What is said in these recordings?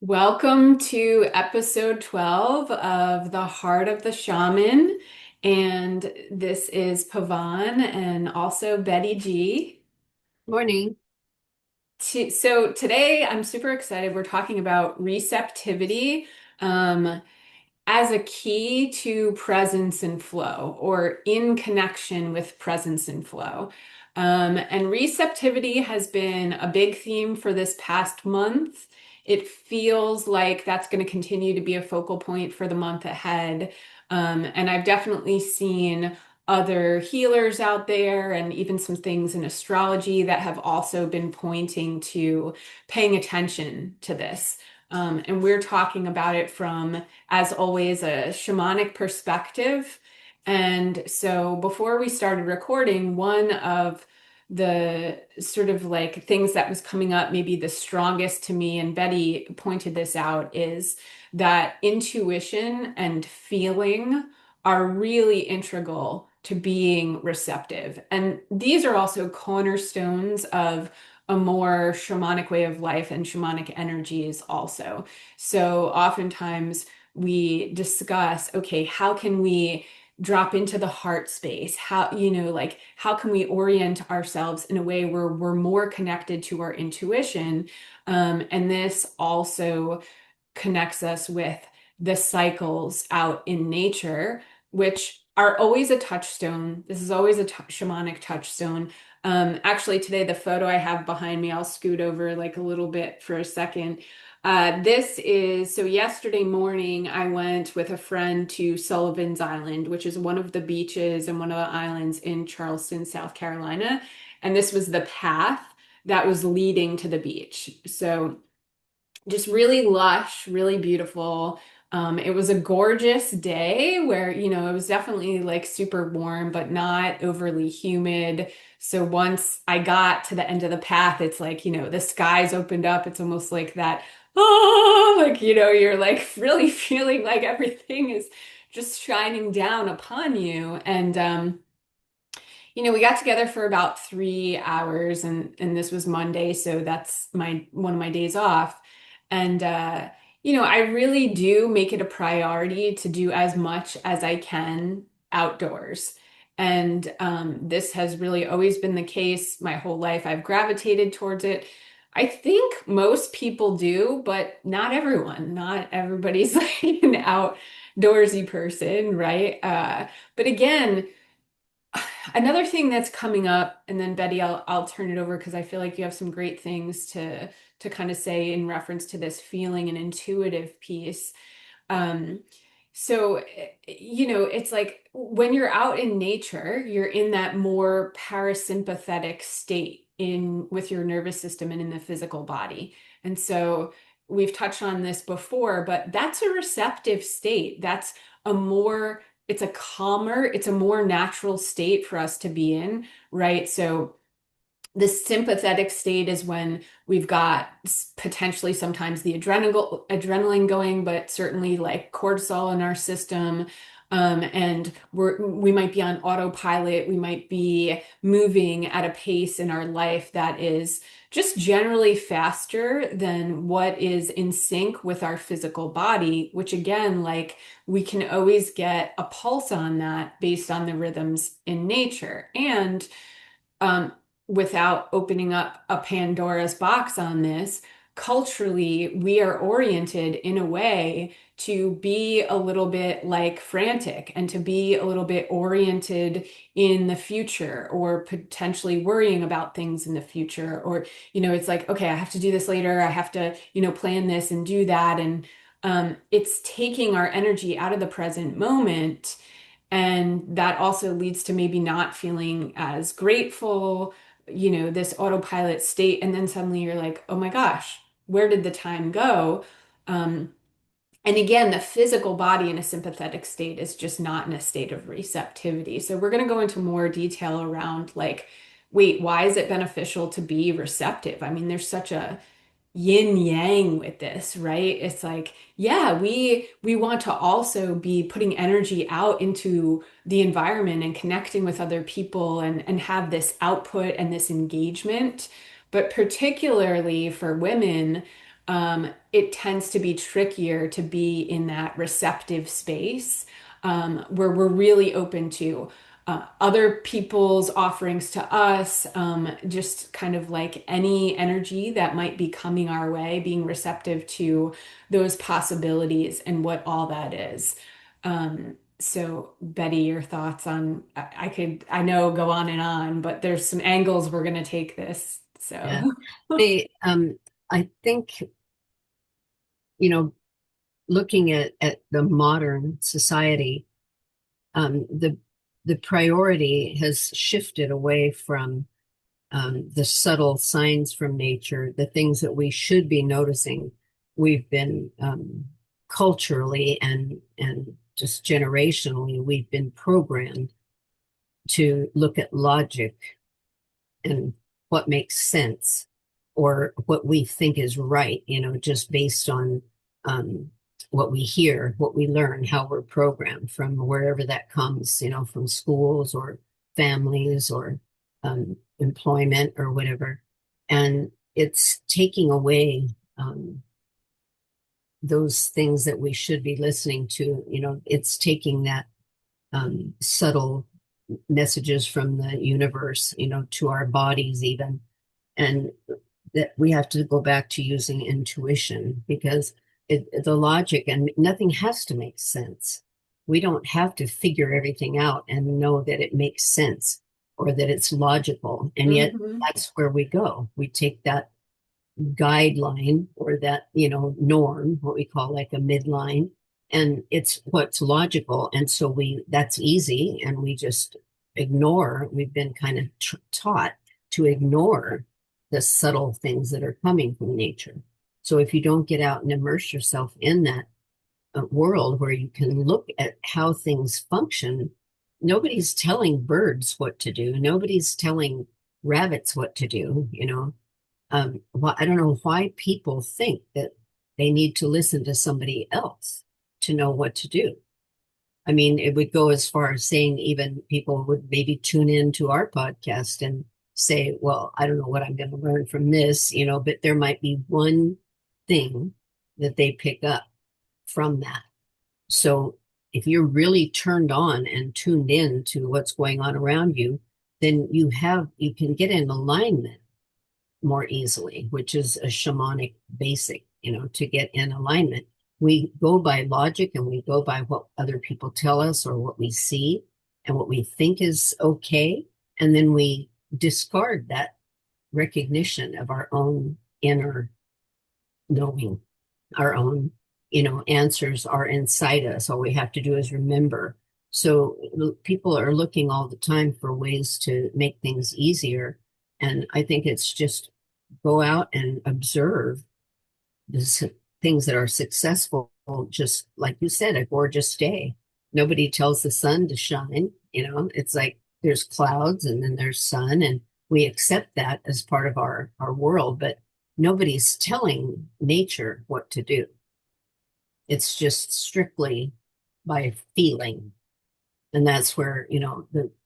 Welcome to episode 12 of The Heart of the Shaman. And this is Pavan and also Betty G. Morning. So today I'm super excited. We're talking about receptivity. Um, as a key to presence and flow, or in connection with presence and flow. And receptivity has been a big theme for this past month. It feels like that's going to continue to be a focal point for the month ahead. And I've definitely seen other healers out there and even some things in astrology that have also been pointing to paying attention to this. And we're talking about it from, as always, a shamanic perspective. And so before we started recording, one of the sort of like things that was coming up, maybe the strongest to me, and Betty pointed this out, is that intuition and feeling are really integral to being receptive. And these are also cornerstones of a more shamanic way of life and shamanic energies also. So oftentimes we discuss, okay, how can we drop into the heart space? How, like how can we orient ourselves in a way where we're more connected to our intuition? And this also connects us with the cycles out in nature, which are always a touchstone. This is always a shamanic touchstone. Actually, today, the photo I have behind me, I'll scoot over like a little bit for a second. This is so yesterday morning, I went with a friend to Sullivan's Island, which is one of the beaches and one of the islands in Charleston, South Carolina. And this was the path that was leading to the beach. So just really lush, really beautiful. It was a gorgeous day where, it was definitely like super warm, but not overly humid. So once I got to the end of the path, it's like, the skies opened up. It's almost like that, oh, like, you're like really feeling like everything is just shining down upon you. And, we got together for about 3 hours and this was Monday, so that's my one of my days off. And I really do make it a priority to do as much as I can outdoors. And this has really always been the case my whole life. I've gravitated towards it. I think most people do, but not everyone. Not everybody's like an outdoorsy person, right? But again, another thing that's coming up, and then Betty, I'll turn it over because I feel like you have some great things to kind of say in reference to this feeling and intuitive piece. Um, so, it's like when you're out in nature, you're in that more parasympathetic state in with your nervous system and in the physical body. And so we've touched on this before, but that's a receptive state. That's a more, it's a calmer, it's a more natural state for us to be in, right? So the sympathetic state is when we've got potentially sometimes the adrenaline going, but certainly like cortisol in our system. And we might be on autopilot. We might be moving at a pace in our life that is just generally faster than what is in sync with our physical body, which again, like we can always get a pulse on that based on the rhythms in nature. And um, without opening up a Pandora's box on this, culturally, we are oriented in a way to be a little bit like frantic and to be a little bit oriented in the future or potentially worrying about things in the future. Or, it's like, okay, I have to do this later. I have to, plan this and do that. And it's taking our energy out of the present moment, and that also leads to maybe not feeling as grateful, this autopilot state. And then suddenly you're like, oh my gosh, where did the time go? Um, and again, the physical body in a sympathetic state is just not in a state of receptivity. So we're going to go into more detail around like, wait, why is it beneficial to be receptive? I mean, there's such a yin yang with this, right? It's like, yeah, we want to also be putting energy out into the environment and connecting with other people and have this output and this engagement. But particularly for women, it tends to be trickier to be in that receptive space where we're really open to other people's offerings to us, just kind of like any energy that might be coming our way, being receptive to those possibilities and what all that is. So Betty, your thoughts on, I know go on and on, but there's some angles we're going to take this. Yeah. So. They, I think, you know, looking at the modern society, the priority has shifted away from the subtle signs from nature, the things that we should be noticing. We've been culturally and just generationally, we've been programmed to look at logic and what makes sense or what we think is right, just based on um, what we hear, what we learn, how we're programmed from wherever that comes, from schools or families or employment or whatever. And it's taking away those things that we should be listening to. It's taking that subtle messages from the universe, to our bodies even. And that we have to go back to using intuition because the logic and nothing has to make sense. We don't have to figure everything out and know that it makes sense or that it's logical. And yet Mhm. that's where we go. We take that guideline or that norm, what we call like a midline, and it's what's logical, and so we that's easy, and we just ignore. We've been kind of taught to ignore the subtle things that are coming from nature. So if you don't get out and immerse yourself in that world where you can look at how things function, nobody's telling birds what to do, nobody's telling rabbits what to do. Well, I don't know why people think that they need to listen to somebody else to know what to do. I mean, it would go as far as saying even people would maybe tune in to our podcast and say, well, I don't know what I'm going to learn from this, but there might be one thing that they pick up from that. So if you're really turned on and tuned in to what's going on around you, then you can get in alignment more easily, which is a shamanic basic, to get in alignment. We go by logic and we go by what other people tell us or what we see and what we think is okay. And then we discard that recognition of our own inner knowing, our own, answers are inside us. All we have to do is remember. So people are looking all the time for ways to make things easier. And I think it's just go out and observe the things that are successful, just like you said, a gorgeous day. Nobody tells the sun to shine, it's like there's clouds and then there's sun, and we accept that as part of our world, but nobody's telling nature what to do. It's just strictly by feeling. And that's where,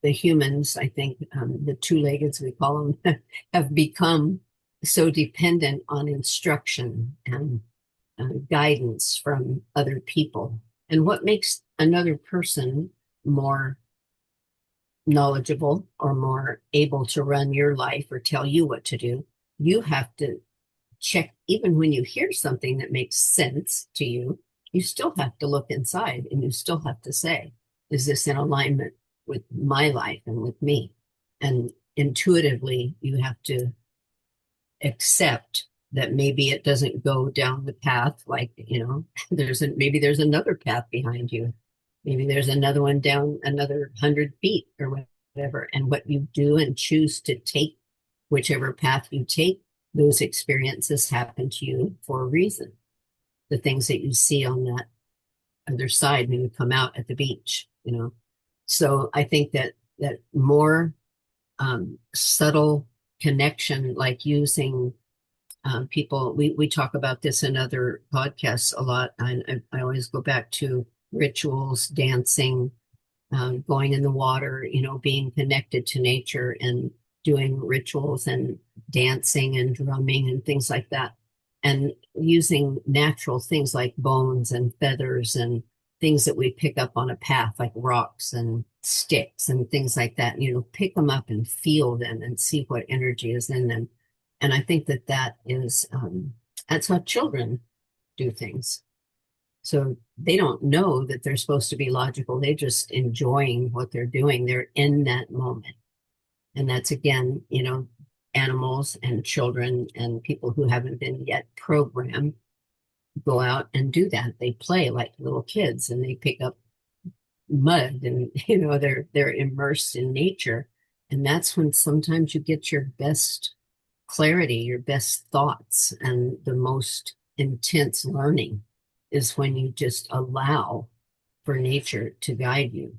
the humans, I think, the two-leggeds, we call them, have become so dependent on instruction and guidance from other people. And what makes another person more knowledgeable or more able to run your life or tell you what to do? You have to check, even when you hear something that makes sense to you, you still have to look inside and you still have to say, is this in alignment with my life and with me? And intuitively, you have to accept that maybe it doesn't go down the path like, maybe there's another path behind you. Maybe there's another one down another 100 feet or whatever. And what you do and choose to take, whichever path you take, those experiences happen to you for a reason. The things that you see on that other side when you come out at the beach. So I think that more subtle connection, like using people, we talk about this in other podcasts a lot. I always go back to rituals, dancing, going in the water, being connected to nature and doing rituals and dancing and drumming and things like that. and using natural things like bones and feathers and things that we pick up on a path, like rocks and sticks and things like that. You know, pick them up and feel them and see what energy is in them. And I think that that's how children do things. So they don't know that they're supposed to be logical. They're just enjoying what they're doing. They're in that moment. And that's again, animals and children and people who haven't been yet programmed go out and do that. They play like little kids and they pick up mud and they're immersed in nature. And that's when sometimes you get your best clarity, your best thoughts, and the most intense learning is when you just allow for nature to guide you.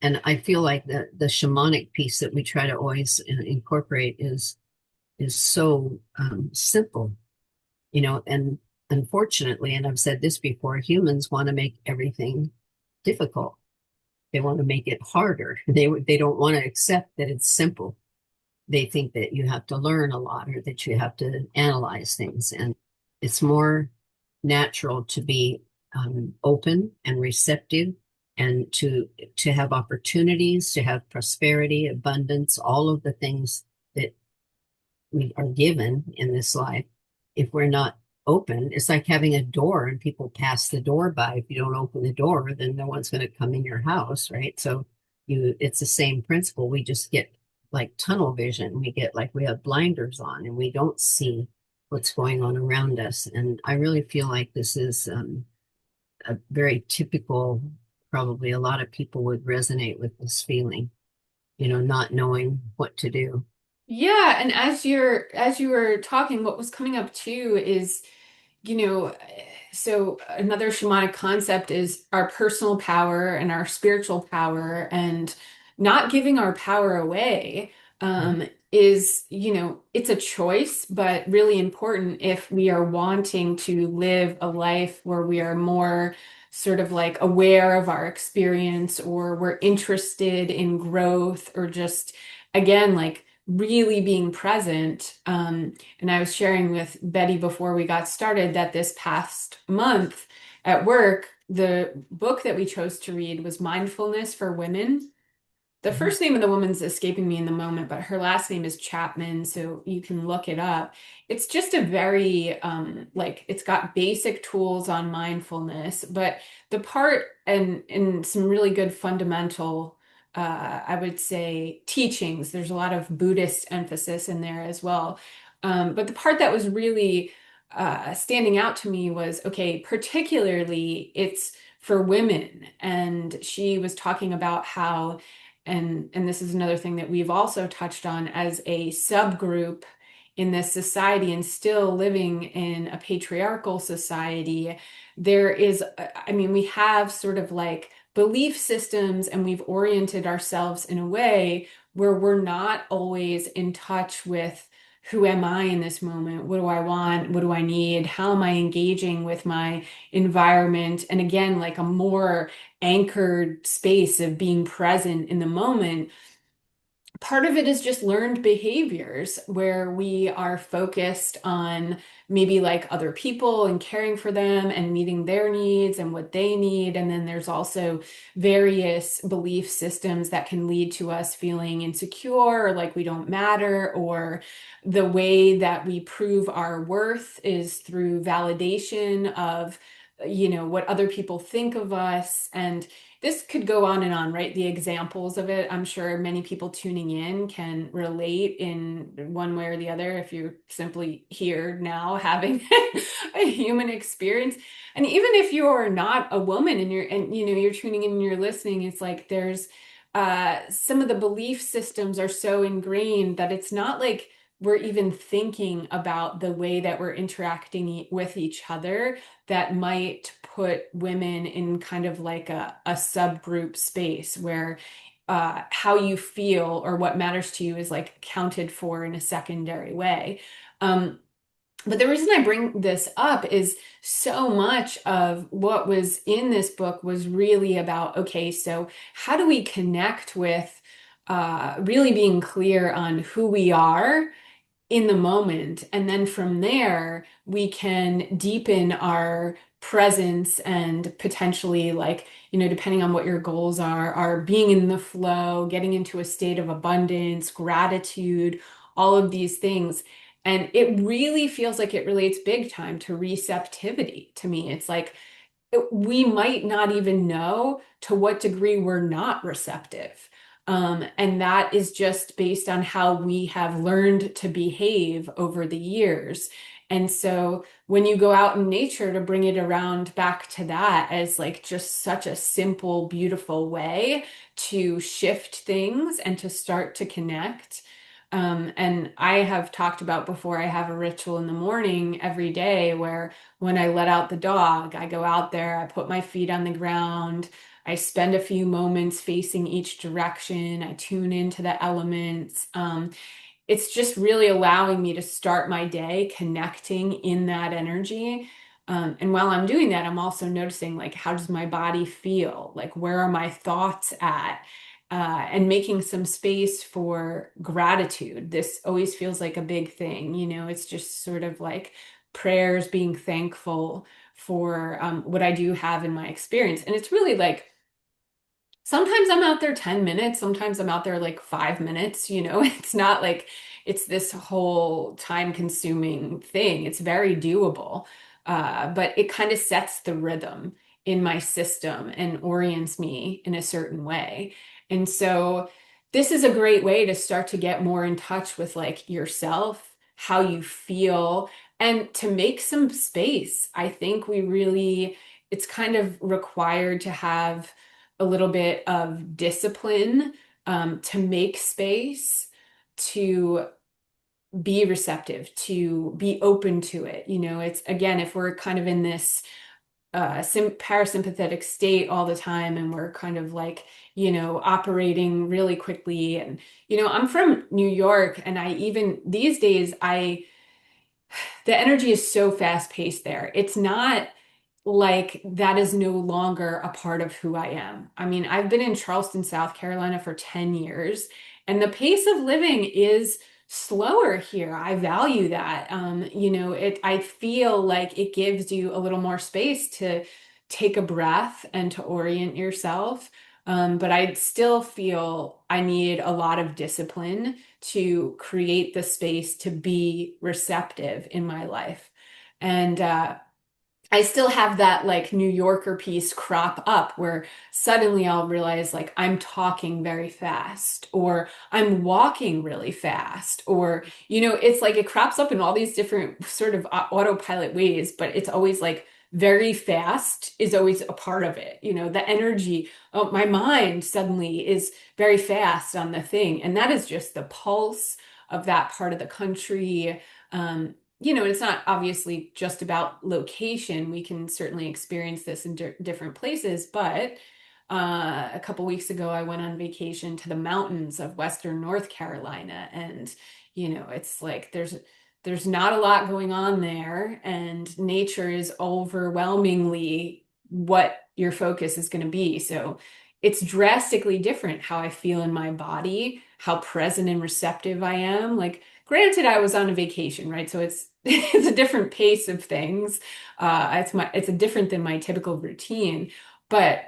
And I feel like the shamanic piece that we try to always incorporate is so simple, and unfortunately, and I've said this before, humans want to make everything difficult. They want to make it harder. They don't want to accept that it's simple. They think that you have to learn a lot or that you have to analyze things, and it's more natural to be open and receptive and to have opportunities, to have prosperity, abundance, all of the things that we are given in this life. If we're not open, it's like having a door and people pass the door by. If you don't open the door, then no one's going to come in your house, right? So it's the same principle. We just get like tunnel vision. We get like we have blinders on and we don't see what's going on around us. And I really feel like this is a very typical, probably a lot of people would resonate with this feeling, not knowing what to do. Yeah, and as you were talking, what was coming up too is, you know, so another shamanic concept is our personal power and our spiritual power, and not giving our power away is, it's a choice, but really important if we are wanting to live a life where we are more sort of like aware of our experience, or we're interested in growth, or just, again, like really being present. And I was sharing with Betty before we got started that this past month at work, the book that we chose to read was Mindfulness for Women. The Mhm. first name of the woman's escaping me in the moment, but her last name is Chapman, so you can look it up. It's just a very like it's got basic tools on mindfulness, but the part and some really good fundamental I would say teachings. There's a lot of Buddhist emphasis in there as well. But the part that was really standing out to me was, okay, particularly it's for women. And she was talking about how, and this is another thing that we've also touched on as a subgroup in this society and still living in a patriarchal society, there is, I mean, we have sort of like belief systems, and we've oriented ourselves in a way where we're not always in touch with who am I in this moment? What do I want? What do I need? How am I engaging with my environment? And again, like a more anchored space of being present in the moment. Part of it is just learned behaviors where we are focused on maybe like other people and caring for them and meeting their needs and what they need. And then there's also various belief systems that can lead to us feeling insecure or like we don't matter, or the way that we prove our worth is through validation of, what other people think of us. And this could go on and on, right? The examples of it, I'm sure many people tuning in can relate in one way or the other if you're simply here now having a human experience. And even if you're not a woman and you're tuning in and you're listening, it's like there's some of the belief systems are so ingrained that it's not like we're even thinking about the way that we're interacting with each other that might put women in kind of like a subgroup space where how you feel or what matters to you is like accounted for in a secondary way. Um, but the reason I bring this up is so much of what was in this book was really about, okay, so how do we connect with really being clear on who we are in the moment. And then from there, we can deepen our presence and potentially, like, depending on what your goals are being in the flow, getting into a state of abundance, gratitude, all of these things. And it really feels like it relates big time to receptivity to me. It's like we might not even know to what degree we're not receptive. And that is just based on how we have learned to behave over the years. And so when you go out in nature, to bring it around back to that as like just such a simple, beautiful way to shift things and to start to connect. And I have talked about before, I have a ritual in the morning every day where when I let out the dog, I go out there, I put my feet on the ground, I spend a few moments facing each direction, I tune into the elements. It's just really allowing me to start my day connecting in that energy. And while I'm doing that, I'm also noticing like how does my body feel? Like where are my thoughts at? And making some space for gratitude. This always feels like a big thing, it's just sort of like prayers, being thankful for what I do have in my experience. And it's really like sometimes I'm out there 10 minutes, sometimes I'm out there like 5 minutes, It's not like it's this whole time consuming thing. It's very doable. But it kind of sets the rhythm in my system and orients me in a certain way. And so this is a great way to start to get more in touch with like yourself, how you feel, and to make some space. I think it's kind of required to have a little bit of discipline to make space, to be receptive, to be open to it. It's again, if we're kind of in this parasympathetic state all the time and we're kind of like, operating really quickly. And, I'm from New York and I even these days, the energy is so fast paced there. It's not like that is no longer a part of who I am. I mean, I've been in Charleston, South Carolina for 10 years, and the pace of living is slower here. I value that. I feel like it gives you a little more space to take a breath and to orient yourself. But I still feel I need a lot of discipline to create the space to be receptive in my life. And I still have that like New Yorker piece crop up where suddenly I'll realize like I'm talking very fast or I'm walking really fast or it's like it crops up in all these different sort of autopilot ways, but it's always like very fast is always a part of it. The energy, oh, my mind suddenly is very fast on the thing, and that is just the pulse of that part of the country. It's not obviously just about location. We can certainly experience this in different places, but a couple weeks ago, I went on vacation to the mountains of Western North Carolina, and it's like there's not a lot going on there, and nature is overwhelmingly what your focus is going to be. So it's drastically different how I feel in my body, how present and receptive I am. Like, granted, I was on a vacation, right? So it's it's a different pace of things. It's a different than my typical routine, but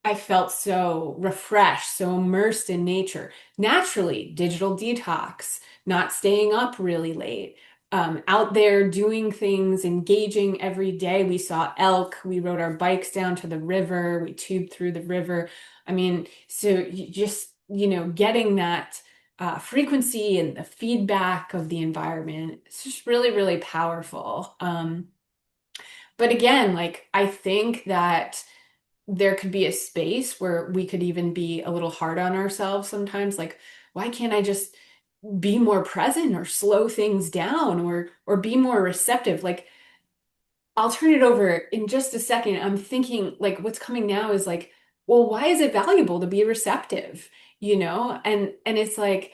I felt so refreshed, so immersed in nature. Naturally, digital detox, not staying up really late, out there doing things, engaging every day. We saw elk, we rode our bikes down to the river, we tubed through the river. I mean, so you just, getting that frequency and the feedback of the environment, it's just really, really powerful. But again, like I think that there could be a space where we could even be a little hard on ourselves sometimes. Like, why can't I just be more present or slow things down or be more receptive? Like, I'll turn it over in just a second. I'm thinking like what's coming now is like, well, why is it valuable to be receptive? And it's like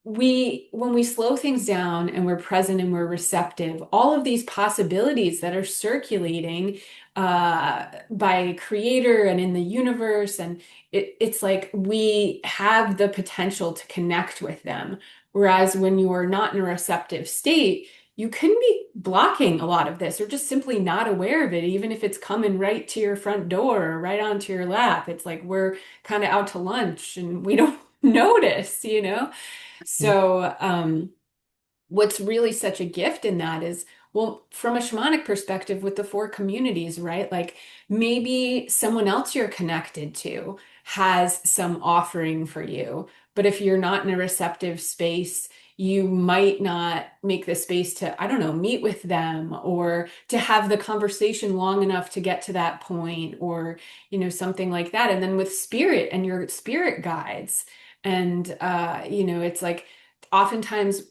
when we slow things down and we're present and we're receptive, all of these possibilities that are circulating by creator and in the universe, and it's like we have the potential to connect with them Whereas when you're not in a receptive state, you can be blocking a lot of this or just simply not aware of it, even if it's coming right to your front door or right onto your lap. It's like we're kind of out to lunch and we don't notice, you know? So, what's really such a gift in that is, well, from a shamanic perspective with the four communities, right? Like maybe someone else you're connected to has some offering for you, but if you're not in a receptive space, you might not make the space to, I don't know, meet with them or to have the conversation long enough to get to that point or, something like that. And then with spirit and your spirit guides, and, it's like oftentimes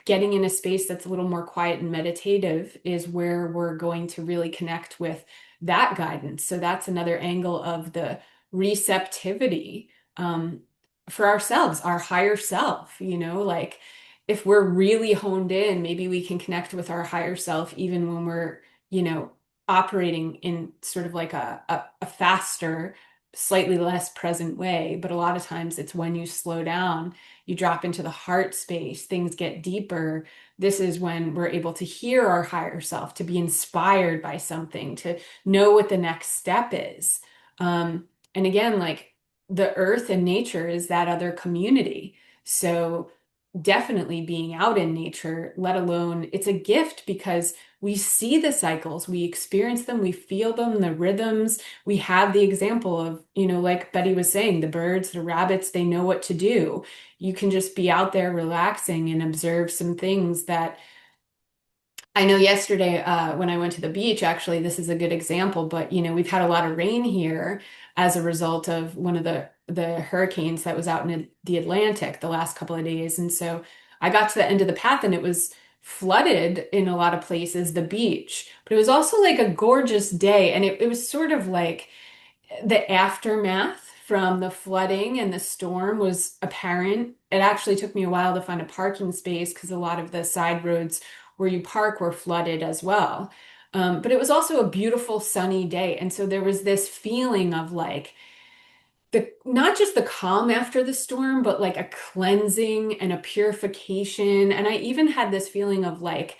getting in a space that's a little more quiet and meditative is where we're going to really connect with that guidance. So that's another angle of the receptivity, um, for ourselves, our higher self, like if we're really honed in, maybe we can connect with our higher self even when we're, you know, operating in sort of like a faster, slightly less present way. But a lot of times it's when you slow down, you drop into the heart space, things get deeper. This is when we're able to hear our higher self, to be inspired by something, to know what the next step is. And again, like the earth and nature is that other community. So definitely being out in nature, let alone it's a gift because we see the cycles, we experience them, we feel them, the rhythms. We have the example of, like Betty was saying, the birds, the rabbits, they know what to do. You can just be out there relaxing and observe some things that I know yesterday, when I went to the beach, actually, this is a good example, but we've had a lot of rain here as a result of one of the hurricanes that was out in the Atlantic the last couple of days. And so I got to the end of the path and it was flooded in a lot of places, the beach, but it was also like a gorgeous day. And it was sort of like the aftermath from the flooding and the storm was apparent. It actually took me a while to find a parking space because a lot of the side roads where you park were flooded as well. But it was also a beautiful sunny day. And so there was this feeling of like the not just the calm after the storm, but like a cleansing and a purification. And I even had this feeling of like,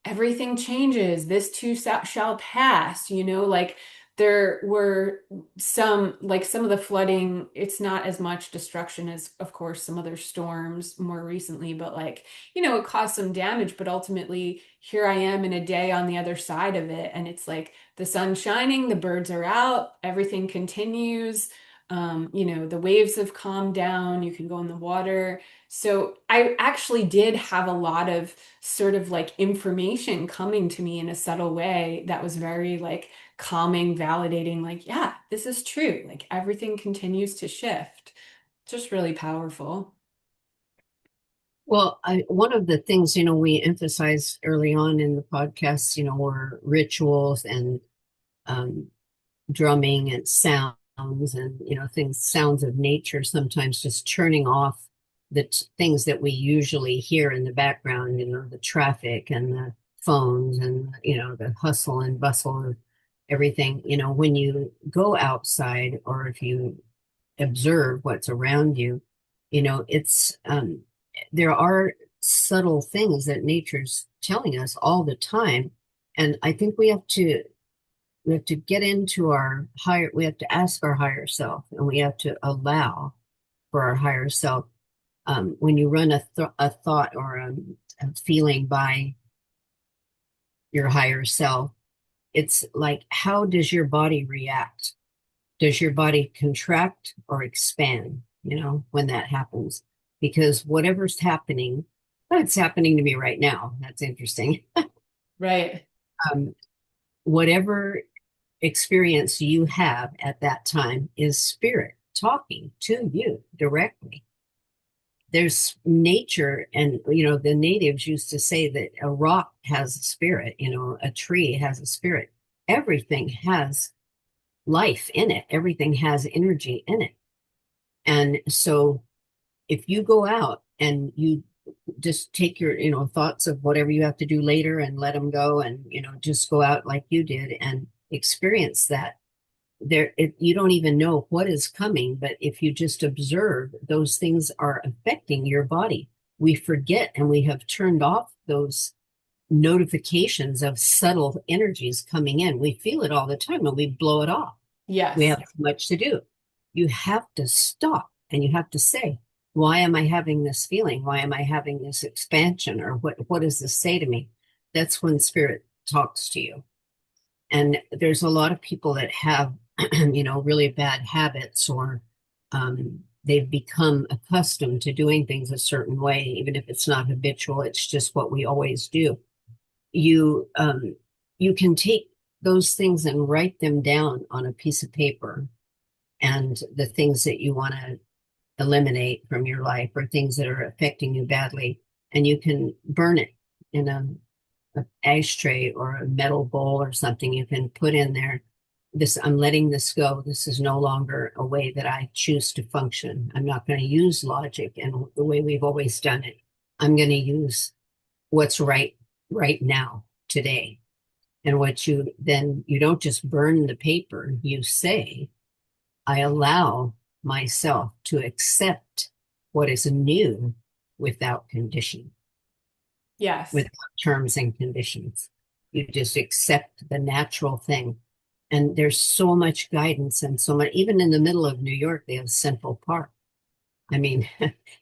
everything changes. This too shall pass, like there were some of the flooding, it's not as much destruction as, of course, some other storms more recently, but like, it caused some damage. But ultimately, here I am in a day on the other side of it. And it's like the sun's shining, the birds are out, everything continues. The waves have calmed down, you can go in the water. So I actually did have a lot of sort of like information coming to me in a subtle way that was very like calming, validating, like, yeah, this is true. Like everything continues to shift. Just really powerful. Well, one of the things, we emphasized early on in the podcast, were rituals and um, drumming and sounds and, things, sounds of nature, sometimes just turning off the things that we usually hear in the background, the traffic and the phones and, the hustle and bustle of everything. When you go outside or if you observe what's around you, there are subtle things that nature's telling us all the time. And I think we have to get into our higher, we have to ask our higher self and we have to allow for our higher self. When you run a thought or a feeling by your higher self, it's like, how does your body react? Does your body contract or expand, when that happens? Because whatever's happening, oh, it's happening to me right now. That's interesting. Right. Um, whatever experience you have at that time is spirit talking to you directly. There's nature, and the natives used to say that a rock has a spirit, a tree has a spirit. Everything has life in it, everything has energy in it. And so if you go out and you just take your thoughts of whatever you have to do later and let them go, and just go out like you did and experience that, you don't even know what is coming, but if you just observe, those things are affecting your body. we forget and we have turned off those notifications of subtle energies coming in. We feel it all the time and we blow it off. We Yes. have too much to do. You have to stop and you have to say, why am I having this feeling? Why am I having this expansion? Or what does this say to me? That's when spirit talks to you. And there's a lot of people that have, really bad habits, or they've become accustomed to doing things a certain way, even if it's not habitual, it's just what we always do. You can take those things and write them down on a piece of paper, and the things that you want to eliminate from your life or things that are affecting you badly, and you can burn it in a ashtray or a metal bowl or something. You can put in there, this, I'm letting this go. This is no longer a way that I choose to function. I'm not going to use logic and the way we've always done it. I'm going to use what's right now, today. And what you then, you don't just burn the paper, you say, I allow myself to accept what is new without condition, Yes. without terms and conditions. You just accept the natural thing. And there's so much guidance and so much, even in the middle of New York, they have Central Park. I mean,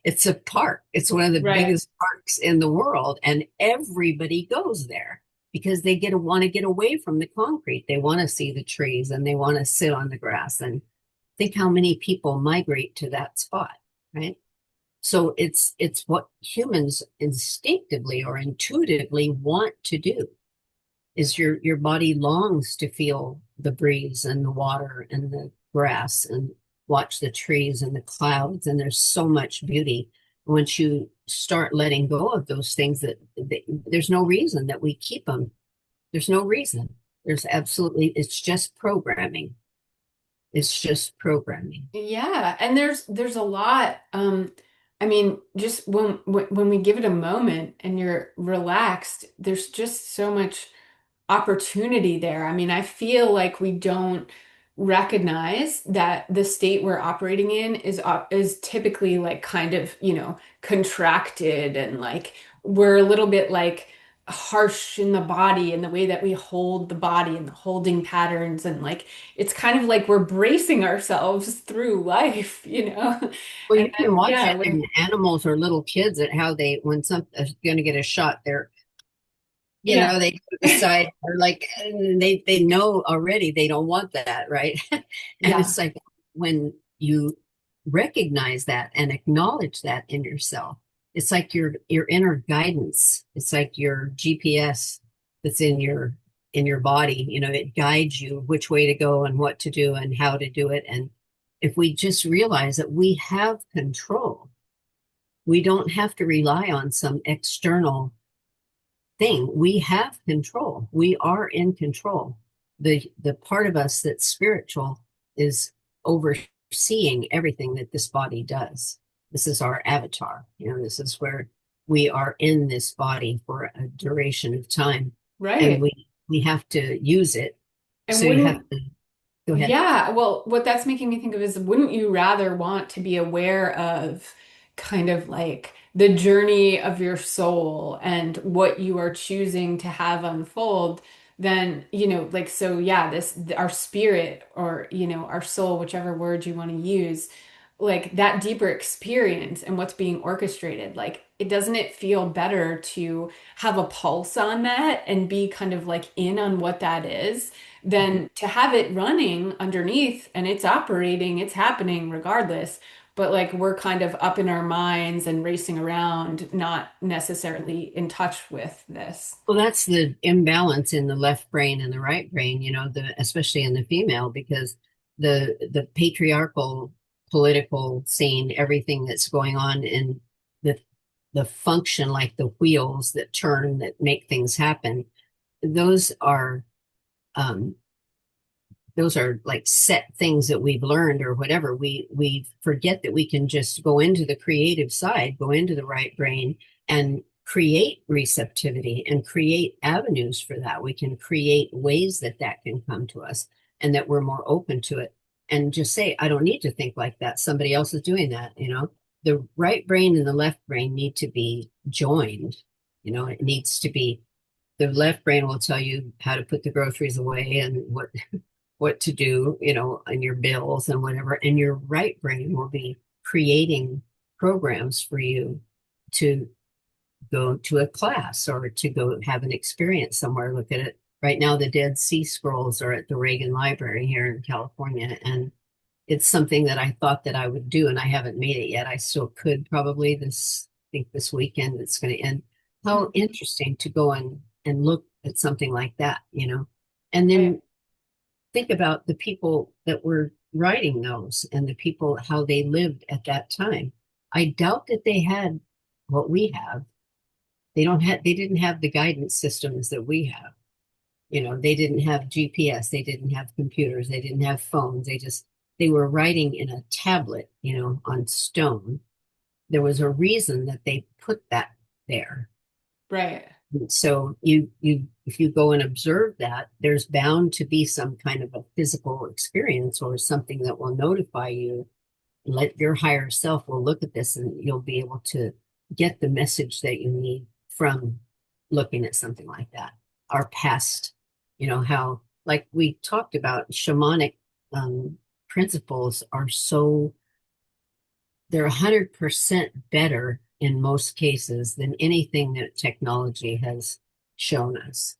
it's a park. It's one of the Right. biggest parks in the world, and everybody goes there because they want to get away from the concrete. They want to see the trees and they want to sit on the grass. And think how many people migrate to that spot, right? So it's what humans instinctively or intuitively want to do. Is your body longs to feel the breeze and the water and the grass and watch the trees and the clouds, and there's so much beauty. Once you start letting go of those things, there's no reason that we keep them. There's no reason. There's absolutely, it's just programming. It's just programming. Yeah, and there's a lot. I mean, just when we give it a moment and you're relaxed, there's just so much opportunity there. I mean, I feel like we don't recognize that the state we're operating in is typically like kind of, contracted, and like we're a little bit like harsh in the body and the way that we hold the body and the holding patterns, and like it's kind of like we're bracing ourselves through life, you know? Well, And you can then watch yeah, it when in animals or little kids at how they, when some is going to get a shot, yeah, they go to the side or like, and they know already they don't want that, right? And yeah, it's like when you recognize that and acknowledge that in yourself, it's like your inner guidance. It's like your GPS that's in your body. It guides you which way to go and what to do and how to do it. And if we just realize that we have control, we don't have to rely on some external thing. We have control. We are in control. The part of us that's spiritual is overseeing everything that this body does. This is our avatar. This is where we are in this body for a duration of time, and right. we have to use it. And So you have wouldn't to go ahead. Yeah, well, what that's making me think of is, wouldn't you rather want to be aware of kind of like the journey of your soul and what you are choosing to have unfold than, like, so yeah, our spirit, or, our soul, whichever word you want to use, like that deeper experience and what's being orchestrated. Like, doesn't it feel better to have a pulse on that and be kind of like in on what that is, than to have it running underneath and it's operating, it's happening regardless. But like we're kind of up in our minds and racing around, not necessarily in touch with this. Well, that's the imbalance in the left brain and the right brain, especially in the female, because the patriarchal political scene, everything that's going on in the the function, like the wheels that turn that make things happen, those are um, those are like set things that we've learned or whatever. We forget that we can just go into the creative side, go into the right brain, and create receptivity and create avenues for that. We can create ways that can come to us, and that we're more open to it, and just say, I don't need to think like that, somebody else is doing that. the right brain and the left brain need to be joined. It needs to be, the left brain will tell you how to put the groceries away and what to do, and your bills and whatever. And your right brain will be creating programs for you to go to a class or to go have an experience somewhere. Look at it. Right now, the Dead Sea Scrolls are at the Reagan Library here in California, and it's something that I thought that I would do, and I haven't made it yet. I still could probably I think this weekend it's going to end. How Mhm. interesting to go and look at something like that. And Right. then think about the people that were writing those and the people, how they lived at that time. I doubt that they had what we have. They didn't have the guidance systems that we have. They didn't have GPS, they didn't have computers, they didn't have phones. They were writing in a tablet, on stone. There was a reason that they put that there. Right. So you if you go and observe that, there's bound to be some kind of a physical experience or something that will notify you. Let your higher self will look at this and you'll be able to get the message that you need from looking at something like that. Our past, how, like we talked about, shamanic principles are so, they're 100% better in most cases than anything that technology has shown us.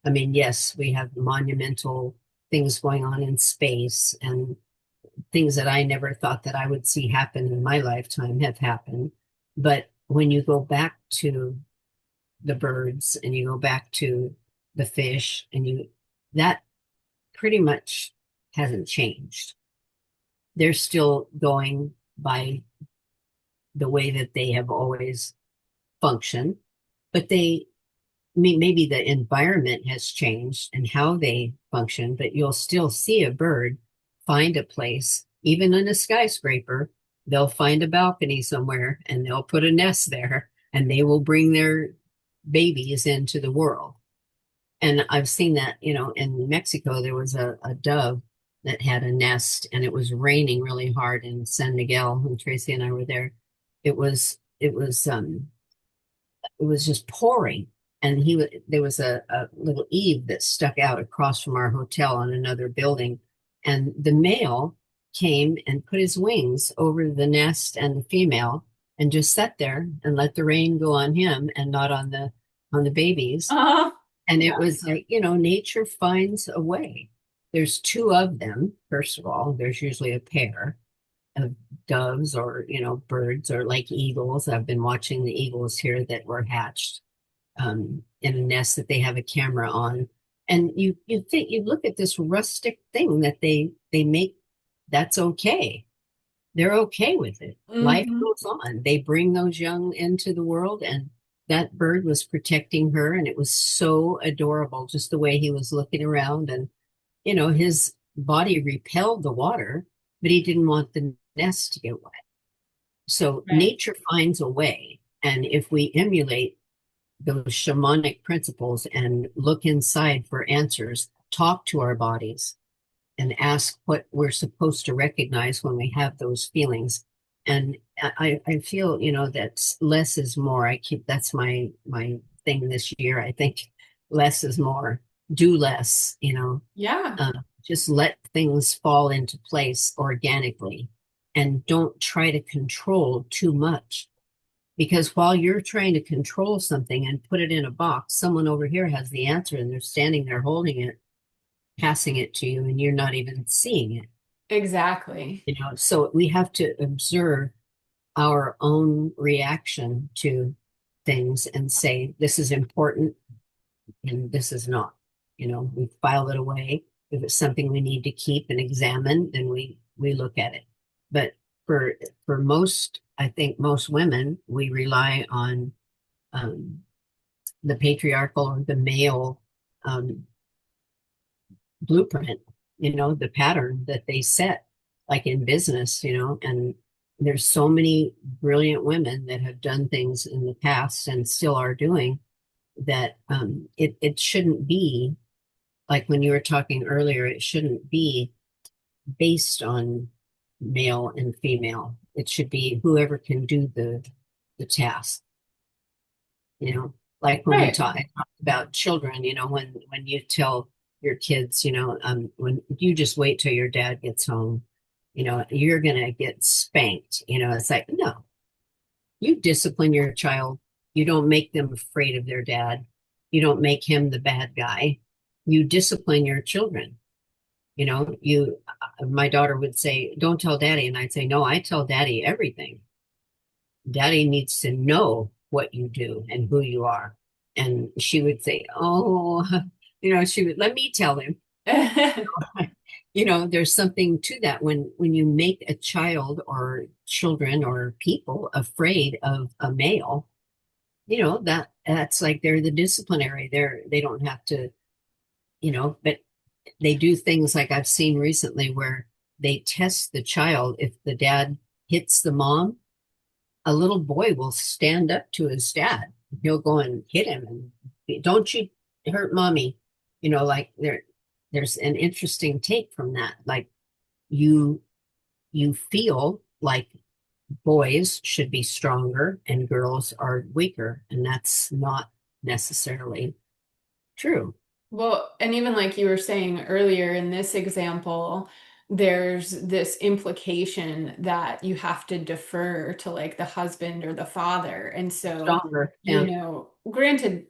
I mean, yes, we have monumental things going on in space, and things that I never thought that I would see happen in my lifetime have happened. But when you go back to the birds and you go back to the fish that pretty much hasn't changed. They're still going by the way that they have always functioned, but maybe the environment has changed and how they function, but you'll still see a bird find a place, even in a skyscraper. They'll find a balcony somewhere and they'll put a nest there and they will bring their babies into the world. And I've seen that, in Mexico, there was a dove that had a nest and it was raining really hard in San Miguel when Tracy and I were there. It was just pouring, and there was a little eave that stuck out across from our hotel on another building, and the male came and put his wings over the nest and the female and just sat there and let the rain go on him and not on the babies. Uh, And it yeah. was like, nature finds a way. There's two of them. First of all, there's usually a pair of doves or birds, or like eagles. I've been watching the eagles here that were hatched in a nest that they have a camera on. And you look at this rustic thing that they make. That's okay. They're okay with it. Life Hmm. goes on. They bring those young into the world, and that bird was protecting her, and it was so adorable, just the way he was looking around. And his body repelled the water, but he didn't want the nest to get wet. So Right. nature finds a way. And if we emulate those shamanic principles and look inside for answers, talk to our bodies, and ask what we're supposed to recognize when we have those feelings. And I feel, that less is more. That's my thing this year. I think less is more. Do less. Yeah. Just let things fall into place organically, and don't try to control too much. Because while you're trying to control something and put it in a box, someone over here has the answer and they're standing there holding it, passing it to you, and you're not even seeing it. Exactly. So we have to observe our own reaction to things and say, this is important and this is not. We file it away. If it's something we need to keep and examine, then we look at it. But for most, I think most women, we rely on um, the patriarchal or the male um, blueprint, the pattern that they set, like in business, and there's so many brilliant women that have done things in the past and still are doing that. It shouldn't be like when you were talking earlier, it shouldn't be based on male and female. It should be whoever can do the task, you know, like when Right. I talked about children, when you tell your kids, when you just wait till your dad gets home, you're gonna get spanked. It's like, no, you discipline your child. You don't make them afraid of their dad. You don't make him the bad guy. You discipline your children. My daughter would say, "Don't tell daddy." And I'd say, "No, I tell daddy everything. Daddy needs to know what you do and who you are." And she would say, "Oh," she would let me tell him. There's something to that when you make a child or children or people afraid of a male, that's like they're the disciplinary. They don't have to, but they do things like I've seen recently where they test the child. If the dad hits the mom, a little boy will stand up to his dad. He'll go and hit him and, "Don't you hurt mommy." Like there's an interesting take from that. Like you you feel like boys should be stronger and girls are weaker, and that's not necessarily true. Well, and even like you were saying earlier in this example, there's this implication that you have to defer to like the husband or the father. And so, Stronger. Yeah. granted,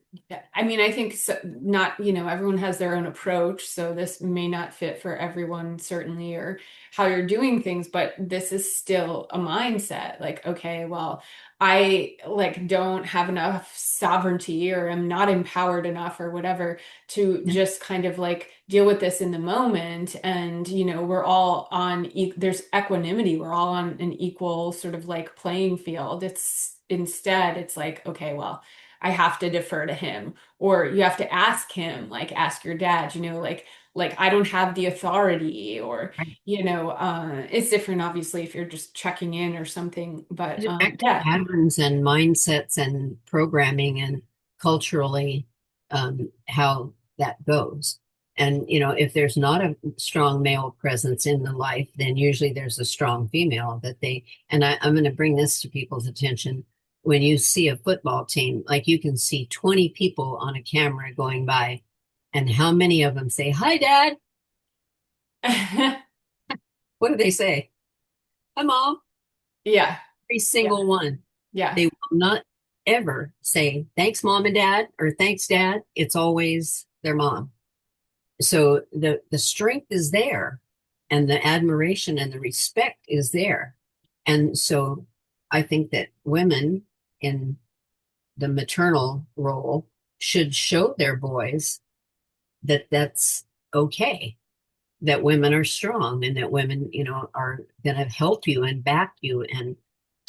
I mean, I think not, everyone has their own approach, so this may not fit for everyone, certainly, or how you're doing things, but this is still a mindset. Like, okay, well, I like don't have enough sovereignty or am not empowered enough or whatever to Yeah. just kind of like deal with this in the moment. And we're all on there's equanimity, we're all on an equal sort of like playing field. It's instead it's like, okay, well, I have to defer to him, or you have to ask him, like ask your dad, like I don't have the authority, or Right. it's different obviously if you're just checking in or something, but It affects yeah. patterns and mindsets and programming and culturally, how that goes. And, if there's not a strong male presence in the life, then usually there's a strong female and I'm going to bring this to people's attention. When you see a football team, like you can see 20 people on a camera going by, and how many of them say, "Hi, Dad." What do they say? "Hi, Mom." Yeah, Every yeah, single one. yeah. They will not ever say, "Thanks, Mom and Dad," or "Thanks, Dad." It's always their mom. So the strength is there, and the admiration and the respect is there. And so I think that women in the maternal role should show their boys that that's okay, that women are strong, and that women, are going to help you and back you,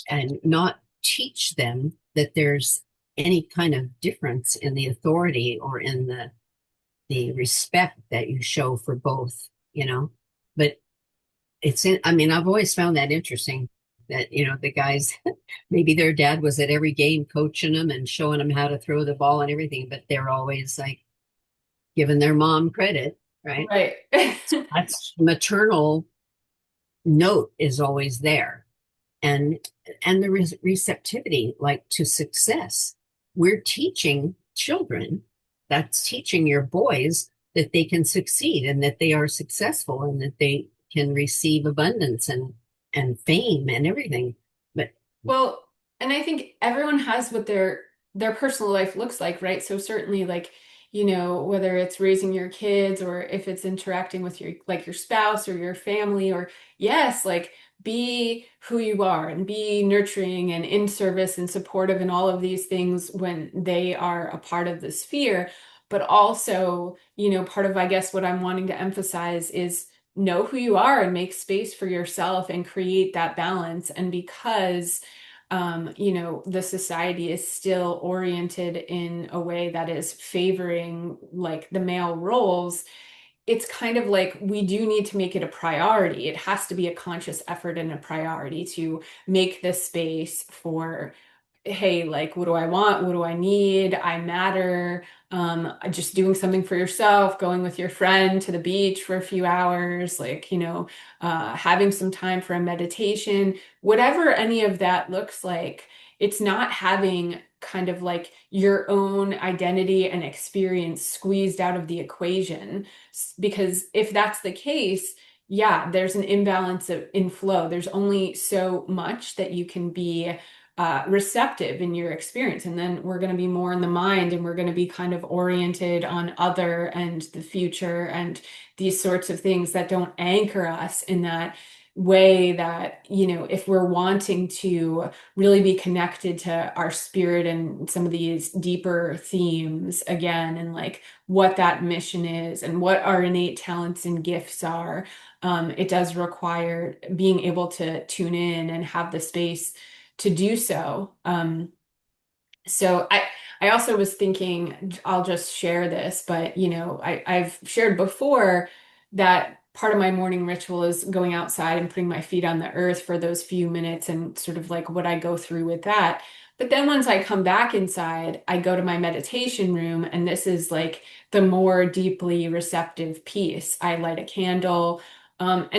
and not teach them that there's any kind of difference in the authority or in the respect that you show for both, but I mean, I've always found that interesting that, the guys, maybe their dad was at every game coaching them and showing them how to throw the ball and everything, but they're always like giving their mom credit, right? Right. That's maternal note is always there. and and the receptivity, like, to success. We're teaching children, that's teaching your boys that they can succeed and that they are successful and that they can receive abundance and fame and everything. But Well, and I think everyone has what their personal life looks like, right? So certainly like, whether it's raising your kids or if it's interacting with your spouse or your family, or yes, like be who you are and be nurturing and in service and supportive and all of these things when they are a part of the sphere. But also, part of I guess what I'm wanting to emphasize is know who you are and make space for yourself and create that balance. And because the society is still oriented in a way that is favoring like the male roles, it's kind of like we do need to make it a priority. It has to be a conscious effort and a priority to make this space for hey, like, what do I want? What do I need? I matter. Just doing something for yourself, going with your friend to the beach for a few hours, like, having some time for a meditation, whatever any of that looks like, it's not having kind of like your own identity and experience squeezed out of the equation. Because if that's the case, yeah, there's an imbalance in flow. There's only so much that you can be receptive in your experience. And then we're going to be more in the mind and we're going to be kind of oriented on other and the future and these sorts of things that don't anchor us in that way that, if we're wanting to really be connected to our spirit and some of these deeper themes again, and like what that mission is and what our innate talents and gifts are, it does require being able to tune in and have the space to do so. So I also was thinking, I'll just share this, but I've shared before that part of my morning ritual is going outside and putting my feet on the earth for those few minutes and sort of like what I go through with that. But then once I come back inside, I go to my meditation room, and this is like the more deeply receptive piece. I light a candle, and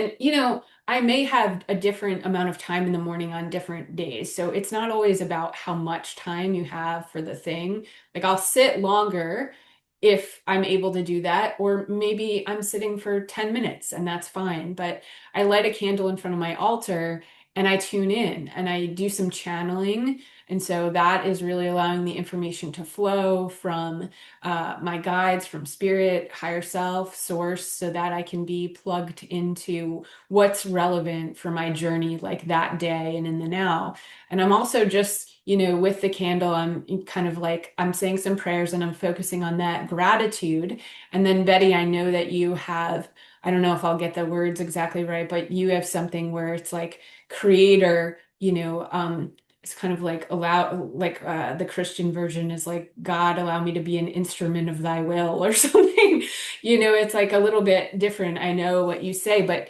I may have a different amount of time in the morning on different days. So it's not always about how much time you have for the thing. Like I'll sit longer if I'm able to do that, or maybe I'm sitting for 10 minutes and that's fine. But I light a candle in front of my altar and I tune in and I do some channeling. And so that is really allowing the information to flow from my guides, from spirit, higher self, source, so that I can be plugged into what's relevant for my journey like that day and in the now. And I'm also just, with the candle, I'm kind of like I'm saying some prayers and I'm focusing on that gratitude. And then Betty, I know that you have, I don't know if I'll get the words exactly right, but you have something where it's like creator, it's kind of like the Christian version is like, God, allow me to be an instrument of thy will or something. It's like a little bit different. I know what you say, but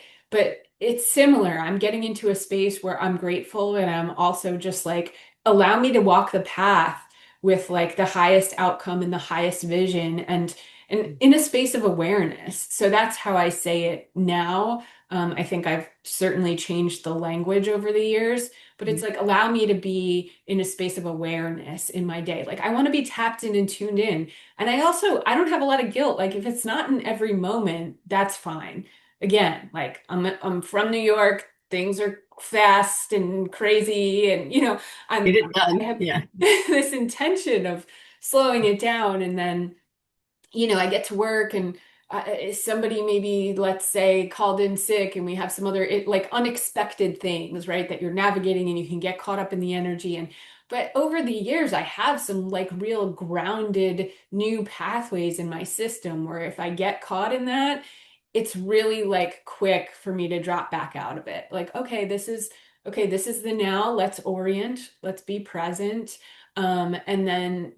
it's similar. I'm getting into a space where I'm grateful and I'm also just like, allow me to walk the path with like the highest outcome and the highest vision and in a space of awareness. So that's how I say it now. I think I've certainly changed the language over the years, but it's like allow me to be in a space of awareness in my day. Like I want to be tapped in and tuned in. And I don't have a lot of guilt. Like if it's not in every moment, that's fine. Again, like I'm from New York, things are fast and crazy, and Get I'm it I done. have Yeah. this intention of slowing it down, and then I get to work and somebody maybe, let's say, called in sick, and we have some other like unexpected things, right, that you're navigating, and you can get caught up in the energy. But over the years, I have some like real grounded new pathways in my system where if I get caught in that, it's really like quick for me to drop back out of it. Like, this is the now. Let's orient. Let's be present. And then,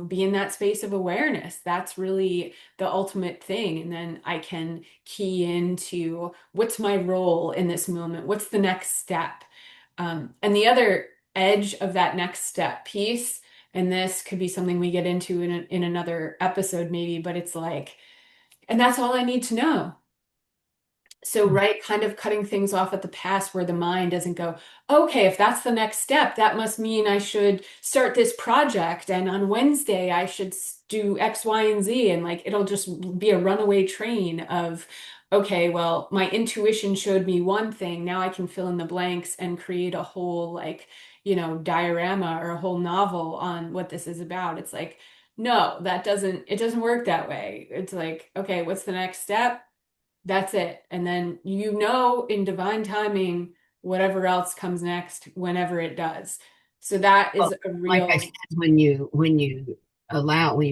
be in that space of awareness. That's really the ultimate thing. And then I can key into what's my role in this moment? What's the next step? And the other edge of that next step piece, and this could be something we get into in another episode, maybe, but it's like, and that's all I need to know. So, right, kind of cutting things off at the pass where the mind doesn't go, okay, if that's the next step, that must mean I should start this project. And on Wednesday, I should do X, Y, and Z. And like, it'll just be a runaway train of, okay, well, my intuition showed me one thing. Now I can fill in the blanks and create a whole, like, diorama or a whole novel on what this is about. It's like, no, it doesn't work that way. It's like, okay, what's the next step? That's it. And then in divine timing, whatever else comes next, whenever it does. So that is Well, a like I real, said, when you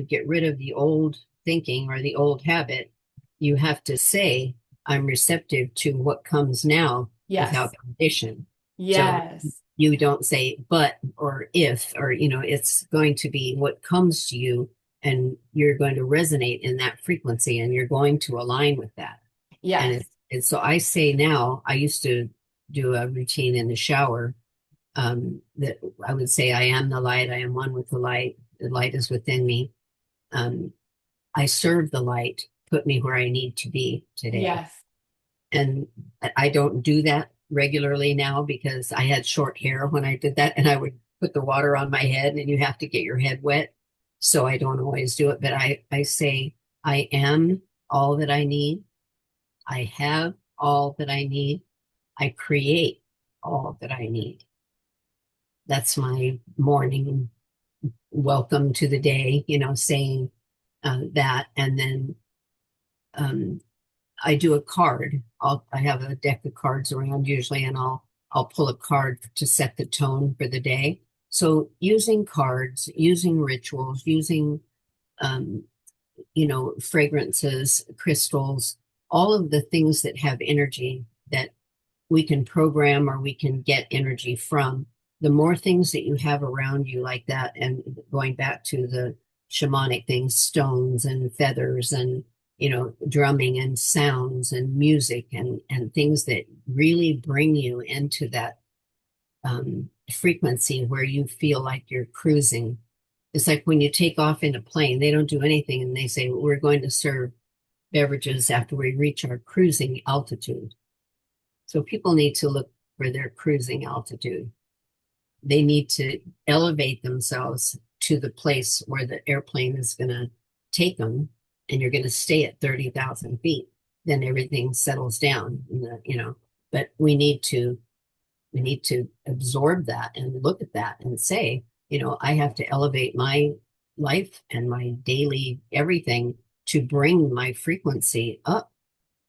get rid of the old thinking or the old habit, you have to say, I'm receptive to what comes now yes, without condition. So yes, you don't say but or if, or it's going to be what comes to you, and you're going to resonate in that frequency and you're going to align with that. And yes. it's and so I say now, I used to do a routine in the shower, that I would say I am the light, I am one with the light is within me. Um, I serve the light, put me where I need to be today. Yes. And I don't do that regularly now because I had short hair when I did that, and I would put the water on my head, and you have to get your head wet. So I don't always do it, but I say, I am all that I need. I have all that I need. I create all that I need. That's my morning welcome to the day, saying that. And then um, I do a card. I have a deck of cards around usually, and I'll pull a card to set the tone for the day. So using cards, using rituals, using um, fragrances, crystals, all of the things that have energy that we can program or we can get energy from. The more things that you have around you like that, and going back to the shamanic things, stones and feathers and drumming and sounds and music and things that really bring you into that frequency where you feel like you're cruising. It's like when you take off in a plane, they don't do anything and they say, we're going to serve beverages after we reach our cruising altitude. So people need to look for their cruising altitude. They need to elevate themselves to the place where the airplane is going to take them, and you're going to stay at 30,000 feet. Then everything settles down, but we need to absorb that and look at that and say, I have to elevate my life and my daily everything to bring my frequency up,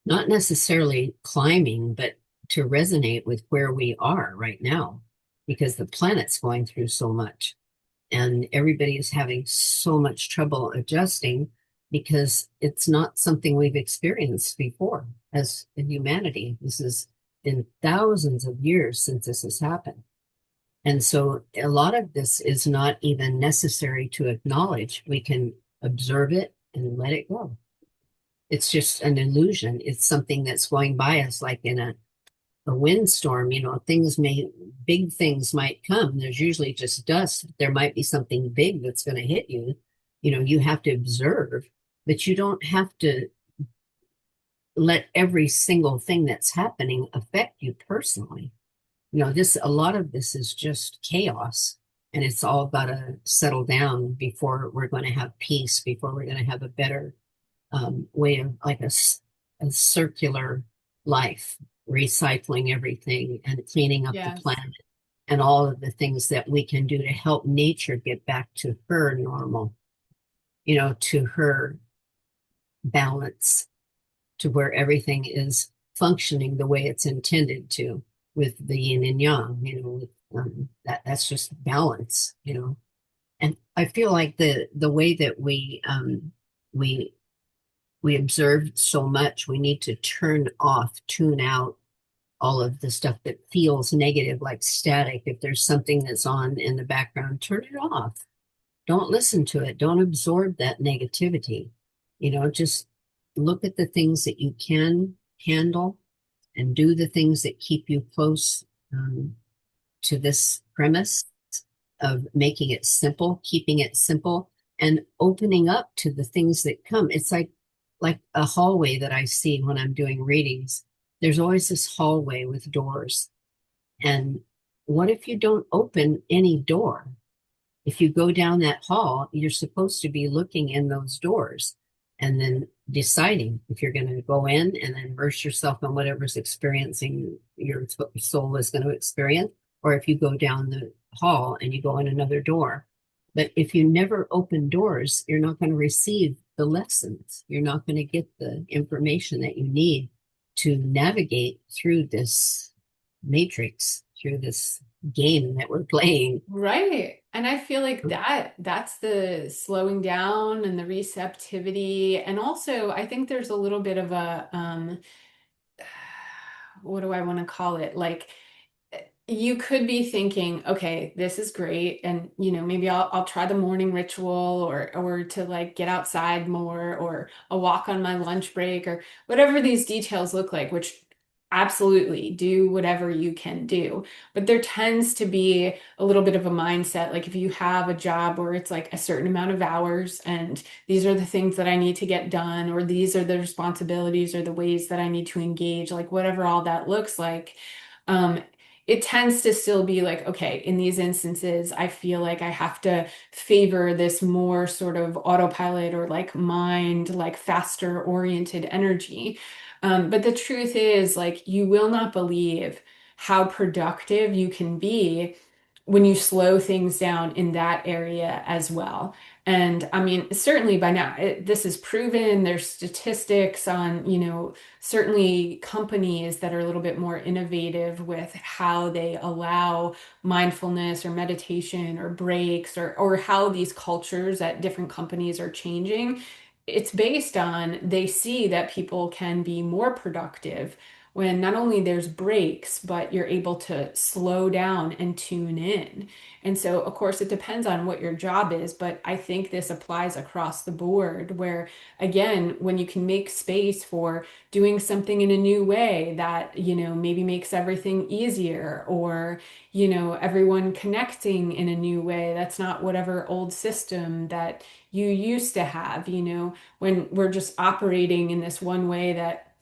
not necessarily climbing, but to resonate with where we are right now, because the planet's going through so much and everybody is having so much trouble adjusting because it's not something we've experienced before as in humanity. This has been thousands of years since this has happened. And so a lot of this is not even necessary to acknowledge. We can observe it and let it go. It's just an illusion. It's something that's going by us like in a windstorm, big things might come. There's usually just dust. There might be something big that's going to hit you. You have to observe, but you don't have to let every single thing that's happening affect you personally. A lot of this is just chaos, and it's all got to settle down before we're going to have peace, before we're going to have a better way of like a circular life, recycling everything and cleaning up the Yes. planet and all of the things that we can do to help nature get back to her normal, to her balance, to where everything is functioning the way it's intended to, with the yin and yang, with that's just balance, And I feel like the way that we we observe so much, we need to turn off, tune out all of the stuff that feels negative, like static. If there's something that's on in the background, turn it off. Don't listen to it. Don't absorb that negativity. Just look at the things that you can handle and do the things that keep you close to this premise of making it simple, keeping it simple, and opening up to the things that come. It's like a hallway that I see when I'm doing readings. There's always this hallway with doors. And what if you don't open any door? If you go down that hall, you're supposed to be looking in those doors and then deciding if you're going to go in and then immerse yourself in whatever's experiencing your soul is going to experience, or if you go down the hall and you go in another door. But if you never open doors, you're not going to receive the lessons. You're not going to get the information that you need to navigate through this matrix, through this game that we're playing. Right. And I feel like that's the slowing down and the receptivity. And also, I think there's a little bit of a what do I want to call it? Like you could be thinking, okay, this is great, and maybe I'll try the morning ritual or to like get outside more or a walk on my lunch break or whatever these details look like, which absolutely do whatever you can do. But there tends to be a little bit of a mindset, like if you have a job where it's like a certain amount of hours and these are the things that I need to get done, or these are the responsibilities or the ways that I need to engage, like whatever all that looks like. Um, it tends to still be like, okay, in these instances, I feel like I have to favor this more sort of autopilot or like mind, like faster oriented energy. But the truth is, like, you will not believe how productive you can be when you slow things down in that area as well. And I mean, certainly by now, this is proven. There's statistics on, certainly companies that are a little bit more innovative with how they allow mindfulness or meditation or breaks or how these cultures at different companies are changing. It's based on they see that people can be more productive when not only there's breaks, but you're able to slow down and tune in. And so, of course, it depends on what your job is, but I think this applies across the board where, again, when you can make space for doing something in a new way that, maybe makes everything easier, or, everyone connecting in a new way, that's not whatever old system that you used to have, when we're just operating in this one way that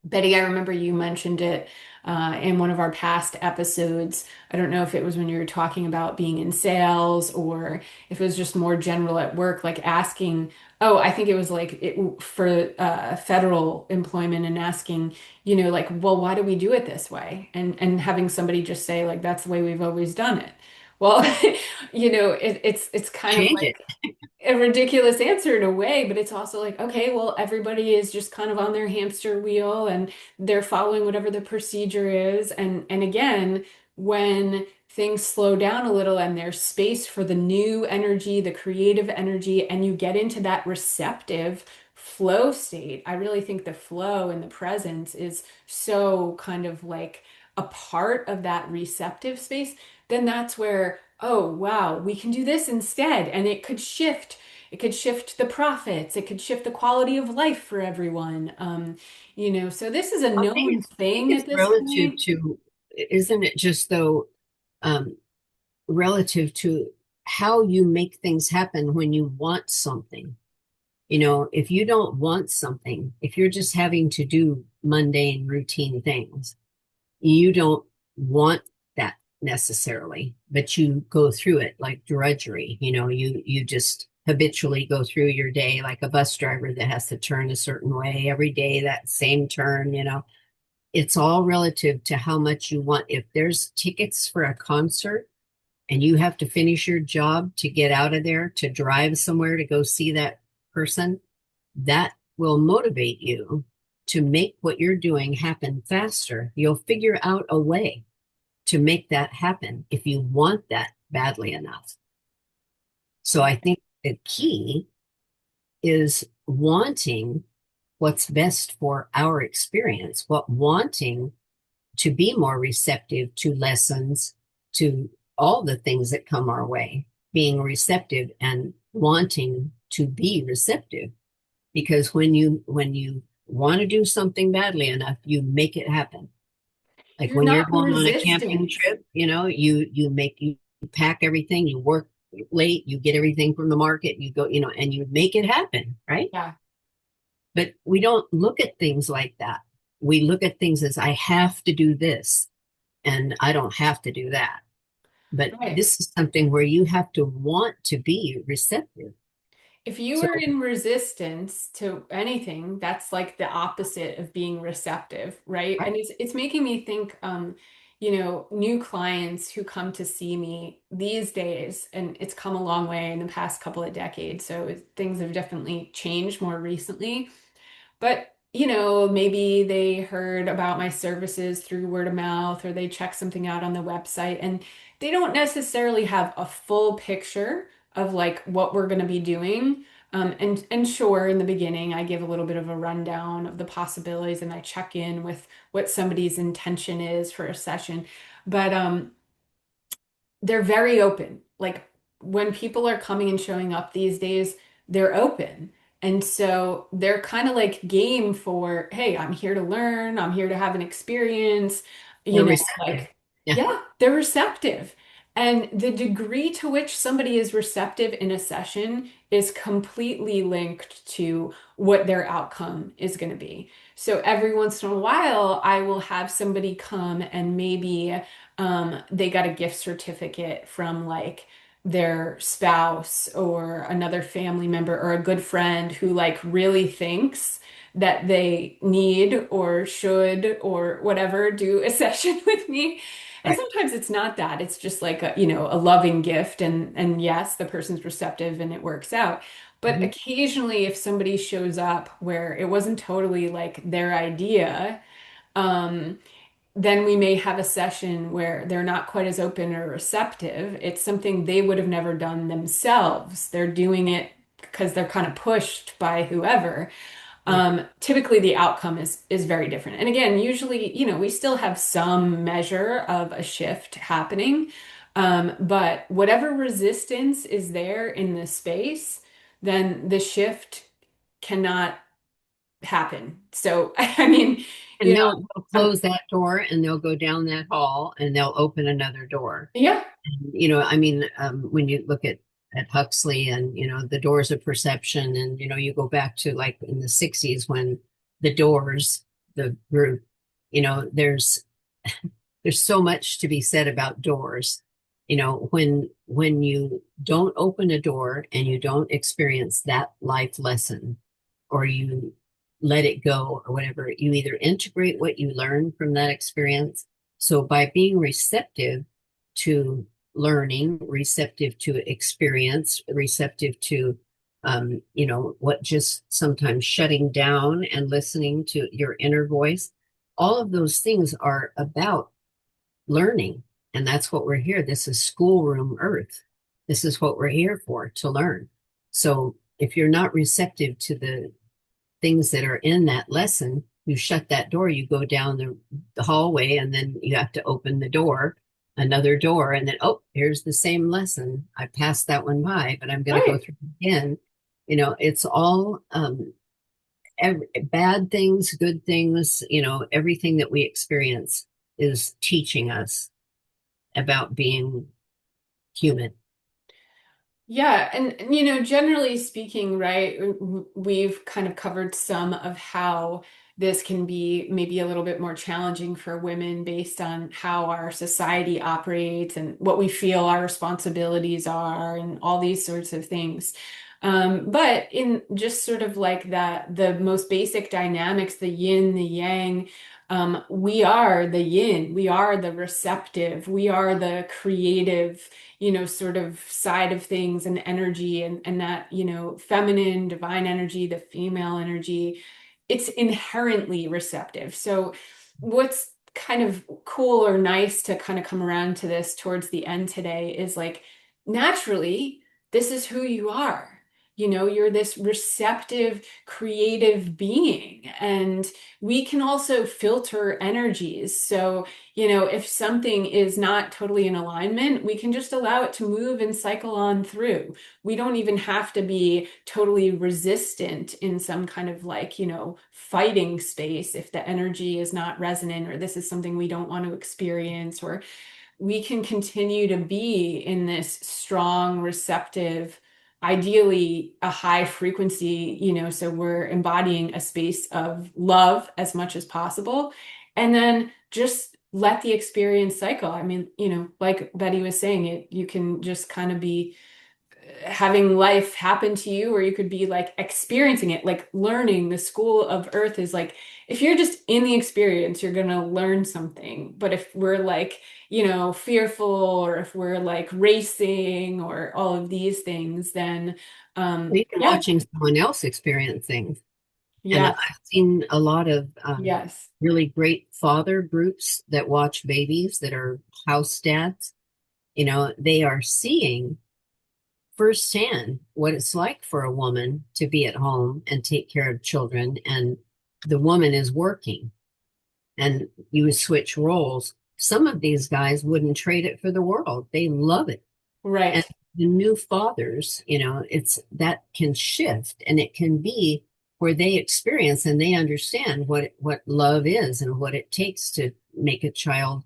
Betty, I remember you mentioned it in one of our past episodes. I don't know if it was when you were talking about being in sales or if it was just more general at work, like asking, oh, I think it was like for federal employment and asking, like, well, why do we do it this way? And having somebody just say, like, that's the way we've always done it. Well, it's kind of Change it. like a ridiculous answer in a way, but it's also like, okay, well, everybody is just kind of on their hamster wheel and they're following whatever the procedure is. And again, when things slow down a little and there's space for the new energy, the creative energy, and you get into that receptive flow state, I really think the flow and the presence is so kind of like a part of that receptive space. Then that's where, oh, wow, we can do this instead. And it could shift the profits. It could shift the quality of life for everyone. So this is a known I think thing it's at this relative point. to, isn't it just though, um, relative to how you make things happen when you want something. If you don't want something, if you're just having to do mundane, routine things, you don't want that necessarily, but you go through it like drudgery. You just habitually go through your day like a bus driver that has to turn a certain way every day, that same turn. It's all relative to how much you want. If there's tickets for a concert and you have to finish your job to get out of there, to drive somewhere to go see that person, that will motivate you to make what you're doing happen faster. You'll figure out a way to make that happen if you want that badly enough. So I think the key is wanting what's best for our experience, what wanting to be more receptive to lessons, to all the things that come our way, being receptive and wanting to be receptive. Because when you want to do something badly enough, you make it happen. Like You're when you're not in going on a camping resistance. trip, you pack everything, you work late, you get everything from the market, you go, and you make it happen, right? Yeah, But we don't look at things like that. We look at things as I have to do this and I don't have to do that. But right. this is something where you have to want to be receptive. If you So, are in resistance to anything, that's like the opposite of being receptive, right? right, And it's making me think, new clients who come to see me these days, and it's come a long way in the past couple of decades. So things have definitely changed more recently. But, maybe they heard about my services through word of mouth or they checked something out on the website and they don't necessarily have a full picture of like what we're going to be doing. And sure, in the beginning, I give a little bit of a rundown of the possibilities and I check in with what somebody's intention is for a session. But they're very open. Like when people are coming and showing up these days, they're open. And so they're kind of like game for, hey, I'm here to learn, I'm here to have an experience, They're receptive. like, Yeah, yeah, they're receptive. And the degree to which somebody is receptive in a session is completely linked to what their outcome is going to be. So every once in a while, I will have somebody come and maybe they got a gift certificate from like their spouse or another family member or a good friend who like really thinks that they need or should or whatever do a session with me. And right. sometimes it's not that. It's just like a loving gift and yes, the person's receptive and it works out. But Mhm. occasionally if somebody shows up where it wasn't totally like their idea, um, then we may have a session where they're not quite as open or receptive. It's something they would have never done themselves. They're doing it because they're kind of pushed by whoever. Yeah. Typically, the outcome is very different. And again, usually, we still have some measure of a shift happening. But whatever resistance is there in the space, then the shift cannot happen. So, I mean, And you know, they'll close that door and they'll go down that hall and they'll open another door. yeah, I mean, when you look at Huxley and, the doors of perception, and, you go back to like in the 60s when the doors, the group, you know, there's there's so much to be said about doors. When you don't open a door and you don't experience that life lesson, or you let it go or whatever, you either integrate what you learn from that experience. So by being receptive to learning, receptive to experience, receptive to what just sometimes shutting down and listening to your inner voice, all of those things are about learning. And that's what we're here. This is schoolroom earth. This is what we're here for, to learn. So if you're not receptive to the things that are in that lesson, you shut that door, you go down the hallway, and then you have to open the door, another door, and then, oh, here's the same lesson. I passed that one by, but I'm going to go right. through it again. It's all bad things, good things, everything that we experience is teaching us about being human. Yeah, and generally speaking, right, we've kind of covered some of how this can be maybe a little bit more challenging for women based on how our society operates and what we feel our responsibilities are and all these sorts of things. But in just sort of like that, the most basic dynamics, the yin, the yang, we are the yin, we are the receptive, we are the creative sort of side of things and energy and that, feminine, divine energy, the female energy, it's inherently receptive. So what's kind of cool or nice to kind of come around to this towards the end today is like naturally, this is who you are. You're this receptive, creative being, and we can also filter energies. So if something is not totally in alignment, we can just allow it to move and cycle on through. We don't even have to be totally resistant in some kind of like, fighting space if the energy is not resonant or this is something we don't want to experience, or we can continue to be in this strong, receptive, ideally a high frequency, so we're embodying a space of love as much as possible. And then just let the experience cycle. I mean, like Betty was saying, you can just kind of be having life happen to you, or you could be like experiencing it, like learning. The school of earth is like, if you're just in the experience, you're going to learn something. But if we're like, fearful, or if we're like racing or all of these things, then Even yeah, watching someone else experience things. And I've yes, seen a lot of yes, really great father groups that watch babies that are house dads. They are seeing firsthand what it's like for a woman to be at home and take care of children, and the woman is working, and you switch roles. Some of these guys wouldn't trade it for the world. They love it. And right. the new fathers, it's that can shift and it can be where they experience and they understand what love is and what it takes to make a child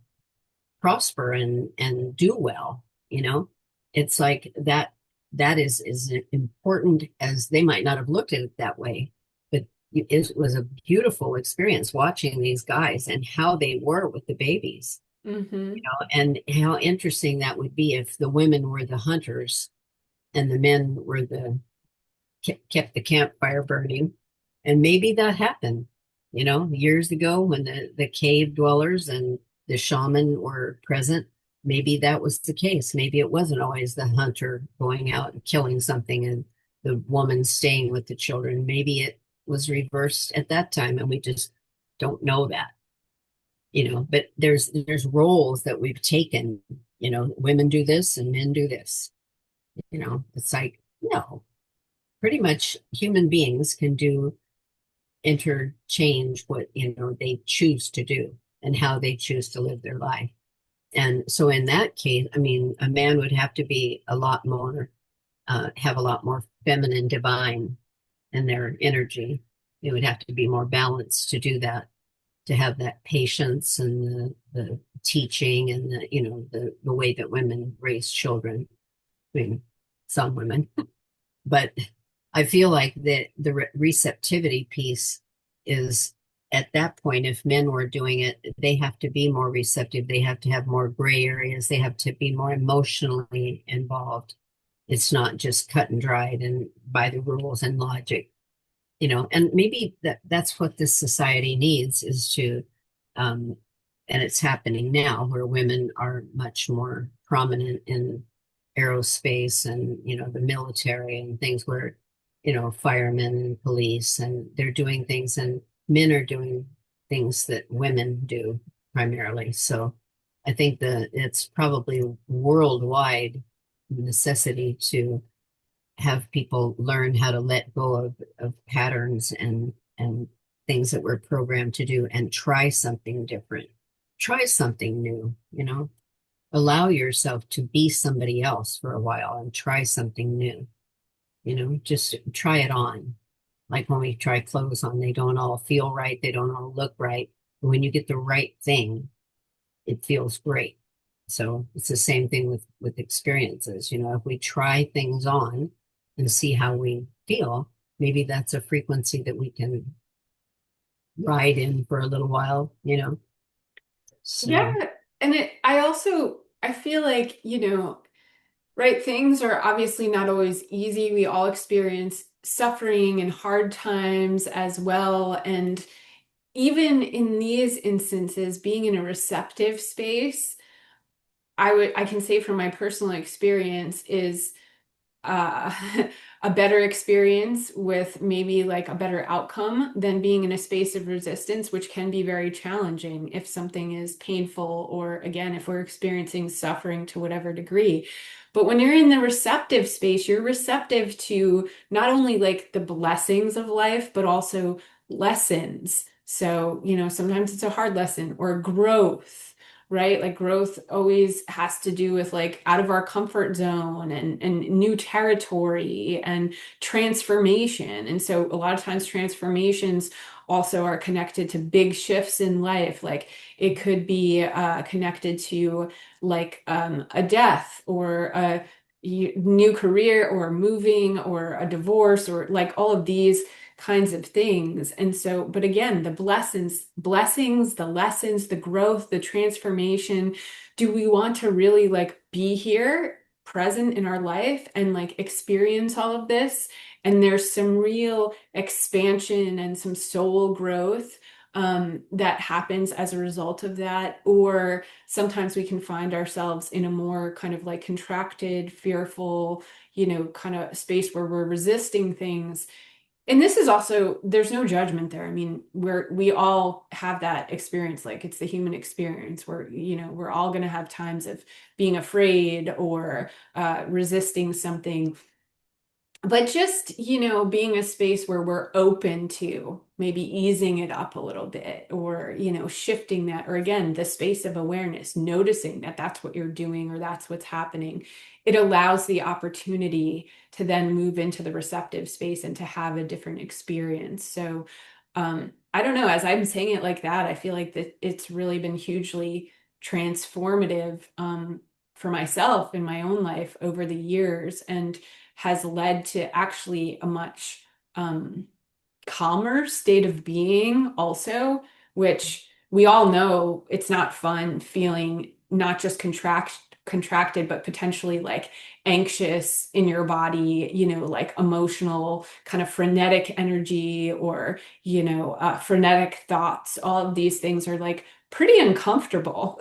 prosper and do well, you know. It's like that is important as they might not have looked at it that way, but it was a beautiful experience watching these guys and how they were with the babies, Hmm. and how interesting that would be if the women were the hunters and the men were the kept the campfire burning. And maybe that happened, years ago when the cave dwellers and the shaman were present. Maybe that was the case. Maybe it wasn't always the hunter going out and killing something and the woman staying with the children. Maybe it was reversed at that time and we just don't know that, but there's roles that we've taken, women do this and men do this. It's like, no, pretty much human beings can do interchange what they choose to do and how they choose to live their life. And so in that case, I mean, a man would have to be a lot more have a lot more feminine divine in their energy. It would have to be more balanced to do that, to have that patience and the teaching and the way that women raise children. I mean, some women, but I feel like the receptivity piece is at that point, if men were doing it, they have to be more receptive. They have to have more gray areas. They have to be more emotionally involved. It's not just cut and dried and by the rules and logic, and maybe that's what this society needs is to, um, and it's happening now where women are much more prominent in aerospace and the military and things where firemen and police and they're doing things and men are doing things that women do primarily. So I think that it's probably worldwide necessity to have people learn how to let go of patterns and things that we're programmed to do and try something different, try something new, allow yourself to be somebody else for a while and try something new, just try it on. Like when we try clothes on, they don't all feel right, they don't all look right. But when you get the right thing, it feels great. So it's the same thing with experiences. If we try things on and see how we feel, maybe that's a frequency that we can ride in for a little while, Yeah, So and I feel like, right, things are obviously not always easy. We all experience suffering and hard times as well. And even in these instances, being in a receptive space, I can say from my personal experience is uh, a better experience with maybe like a better outcome than being in a space of resistance, which can be very challenging if something is painful or, again, if we're experiencing suffering to whatever degree. But when you're in the receptive space, you're receptive to not only like the blessings of life, but also lessons. So, sometimes it's a hard lesson or growth, right? Like growth always has to do with like out of our comfort zone and new territory and transformation. And so a lot of times transformations also are connected to big shifts in life. Like it could be connected to like a death or a new career or moving or a divorce or like all of these kinds of things. And so, but again, the blessings, the lessons, the growth, the transformation, do we want to really like be here present in our life and like experience all of this? And there's some real expansion and some soul growth that happens as a result of that. Or sometimes we can find ourselves in a more kind of like contracted, fearful, kind of space where we're resisting things. And this is also, there's no judgment there. I mean, we all have that experience. Like it's the human experience where, we're all going to have times of being afraid or resisting something. but just, being a space where we're open to maybe easing it up a little bit or, shifting that, or again, the space of awareness, noticing that that's what you're doing or that's what's happening. It allows the opportunity to then move into the receptive space and to have a different experience. So, I don't know, as I'm saying it like that, I feel like that it's really been hugely transformative, for myself in my own life over the years. And has led to actually a much calmer state of being also, which we all know it's not fun feeling not just contracted, but potentially like anxious in your body, like emotional, kind of frenetic energy or, frenetic thoughts. All of these things are like pretty uncomfortable.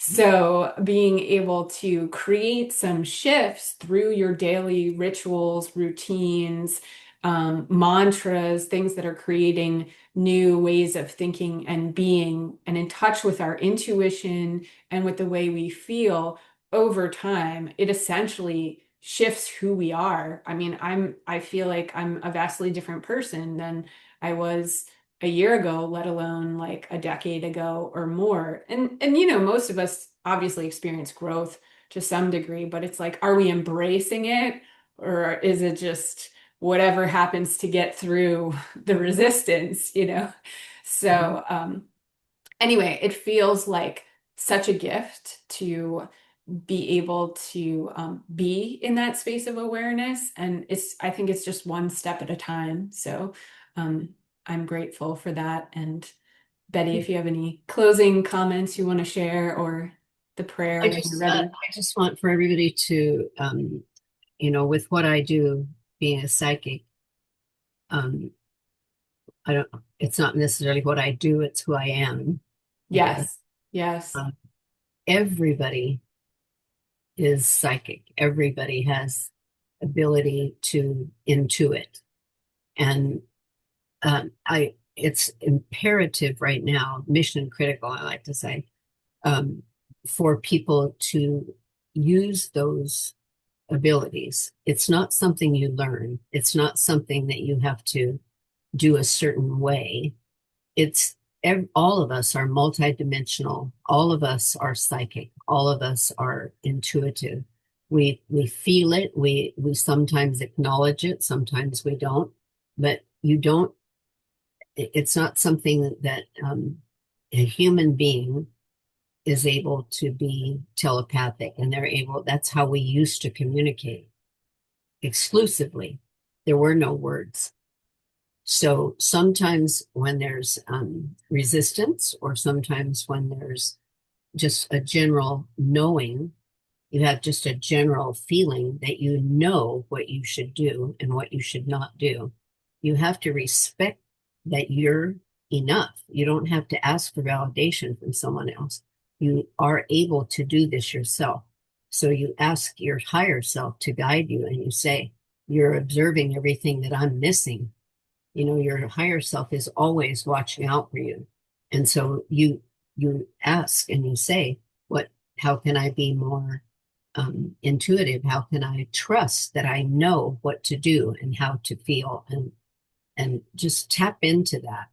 So, being able to create some shifts through your daily rituals, routines, mantras, things that are creating new ways of thinking and being, and in touch with our intuition and with the way we feel over time, it essentially shifts who we are. I mean, I feel like I'm a vastly different person than I was a year ago, let alone like a decade ago or more. And most of us obviously experience growth to some degree, but it's like, are we embracing it or is it just whatever happens to get through the resistance? Mhm. So, anyway, it feels like such a gift to be able to be in that space of awareness. And I think it's just one step at a time. So um, I'm grateful for that. And Betty, if you have any closing comments you want to share or the prayer when you're ready. I just want for everybody to, with what I do, being a psychic, um, I don't, it's not necessarily what I do, it's who I am, I guess. Yes, yes, Um, Everybody is psychic. Everybody has ability to intuit. And it's imperative right now, mission critical, I like to say, um, for people to use those abilities. It's not something you learn. It's not something that you have to do a certain way. It's all of us are multidimensional. All of us are psychic. All of us are intuitive. We feel it. We sometimes acknowledge it. Sometimes we don't. But you don't. It's not something that a human being is able to be telepathic, and they're able. That's how we used to communicate exclusively. There were no words. So sometimes when there's resistance, or sometimes when there's just a general knowing, you have just a general feeling that you know what you should do and what you should not do. You have to respect that you're enough. You don't have to ask for validation from someone else. You are able to do this yourself. So you ask your higher self to guide you and you say, you're observing everything that I'm missing. Your higher self is always watching out for you. And so you ask and you say, how can I be more intuitive? How can I trust that I know what to do and how to feel, and just tap into that,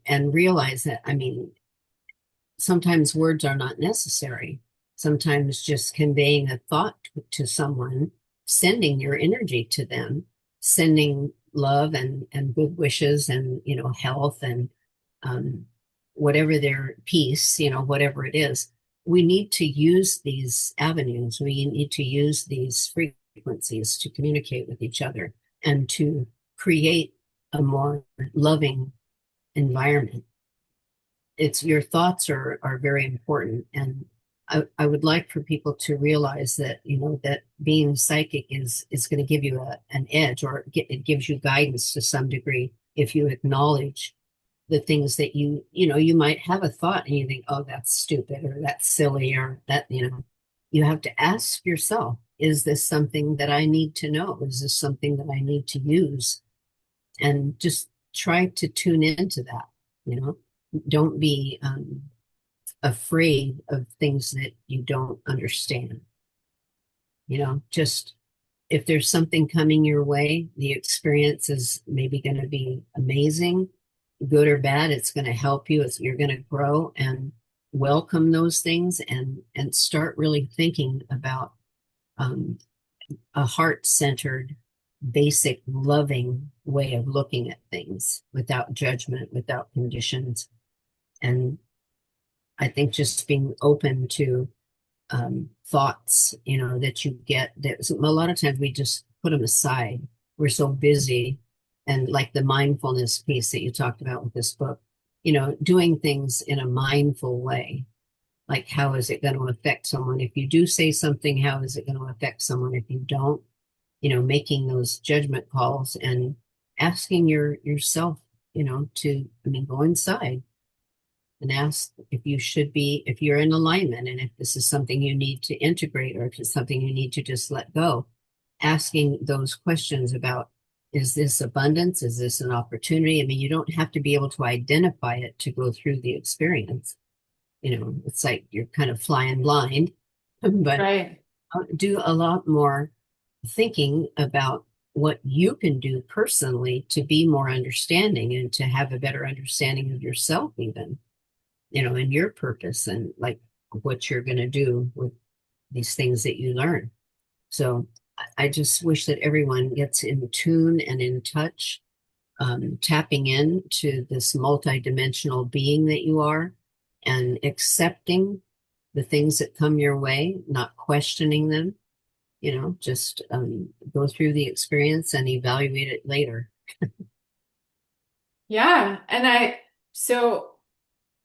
and realize that, I mean, sometimes words are not necessary. Sometimes just conveying a thought to someone, sending your energy to them, sending love and good wishes and, health and um, whatever their peace, whatever it is. We need to use these avenues. We need to use these frequencies to communicate with each other and to create a more loving environment. It's your thoughts are very important, and I would like for people to realize that, that being psychic is going to give you an edge, or it gives you guidance to some degree if you acknowledge the things that you might have a thought and you think, oh, that's stupid or that's silly or that, you have to ask yourself, is this something that I need to know? Is this something that I need to use? And just try to tune into that, you know don't be afraid of things that you don't understand. Just if there's something coming your way, the experience is maybe going to be amazing, good or bad. It's going to help you. You're going to grow and welcome those things and start really thinking about um, a heart-centered, basic, loving way of looking at things without judgment, without conditions. And I think just being open to thoughts, that you get that a lot of times we just put them aside. We're so busy. And like the mindfulness piece that you talked about with this book, doing things in a mindful way. Like, how is it going to affect someone? If you do say something, how is it going to affect someone if you don't? Making those judgment calls and asking yourself, I mean, go inside and ask if you should be, if you're in alignment and if this is something you need to integrate or if it's something you need to just let go. Asking those questions about, is this abundance? Is this an opportunity? I mean, you don't have to be able to identify it to go through the experience. It's like you're kind of flying blind, but Right. do a lot more thinking about what you can do personally to be more understanding and to have a better understanding of yourself, even, and your purpose and like what you're going to do with these things that you learn. So I just wish that everyone gets in tune and in touch, tapping into this multidimensional being that you are and accepting the things that come your way, not questioning them, just go through the experience and evaluate it later. Yeah. So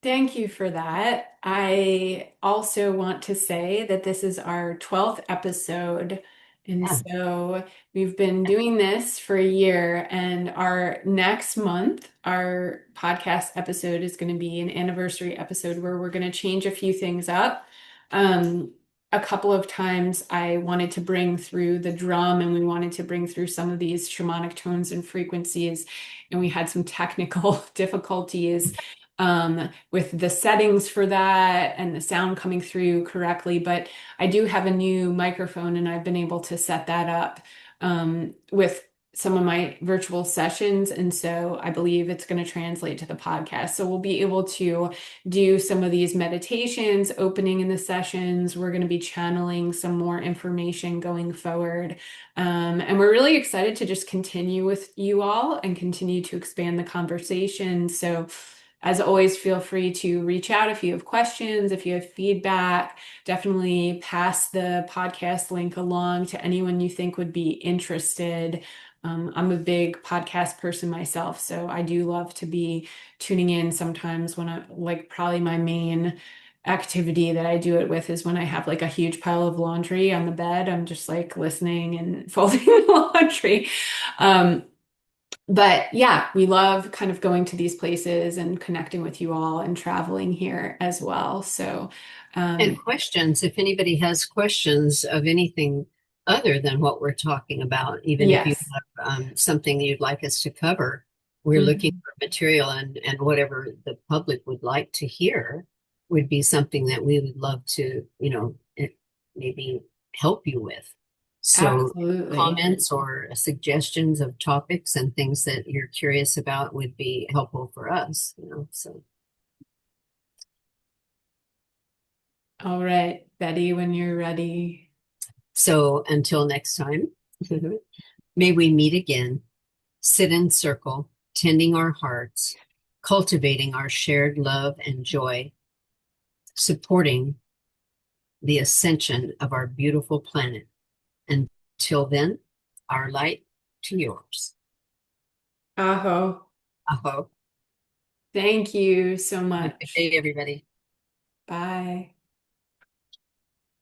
thank you for that. I also want to say that this is our 12th episode. And Yeah. so we've been doing this for a year, and our next month, our podcast episode is going to be an anniversary episode where we're going to change a few things up. Um, a couple of times I wanted to bring through the drum and we wanted to bring through some of these shamanic tones and frequencies, and we had some technical difficulties with the settings for that and the sound coming through correctly. But I do have a new microphone and I've been able to set that up with some of my virtual sessions. And so I believe it's going to translate to the podcast. So we'll be able to do some of these meditations opening in the sessions. We're going to be channeling some more information going forward. And we're really excited to just continue with you all and continue to expand the conversation. So as always, feel free to reach out if you have questions, if you have feedback. Definitely pass the podcast link along to anyone you think would be interested. I'm a big podcast person myself, so I do love to be tuning in sometimes when like, probably my main activity that I do it with is when I have like a huge pile of laundry on the bed. I'm just like listening and folding the laundry. Um, but yeah, we love kind of going to these places and connecting with you all and traveling here as well. So, And um, questions, if anybody has questions of anything other than what we're talking about, even if you yes. have something you'd like us to cover, we're looking Mhm. for material and whatever the public would like to hear would be something that we would love to, maybe help you with. So Absolutely. comments or suggestions of topics and things that you're curious about would be helpful for us, so. All right, Betty, when you're ready. So until next time, may we meet again, sit in circle, tending our hearts, cultivating our shared love and joy, supporting the ascension of our beautiful planet. Until then, our light to yours. Aho. Aho. Thank you so Have a good much. day, everybody. Bye.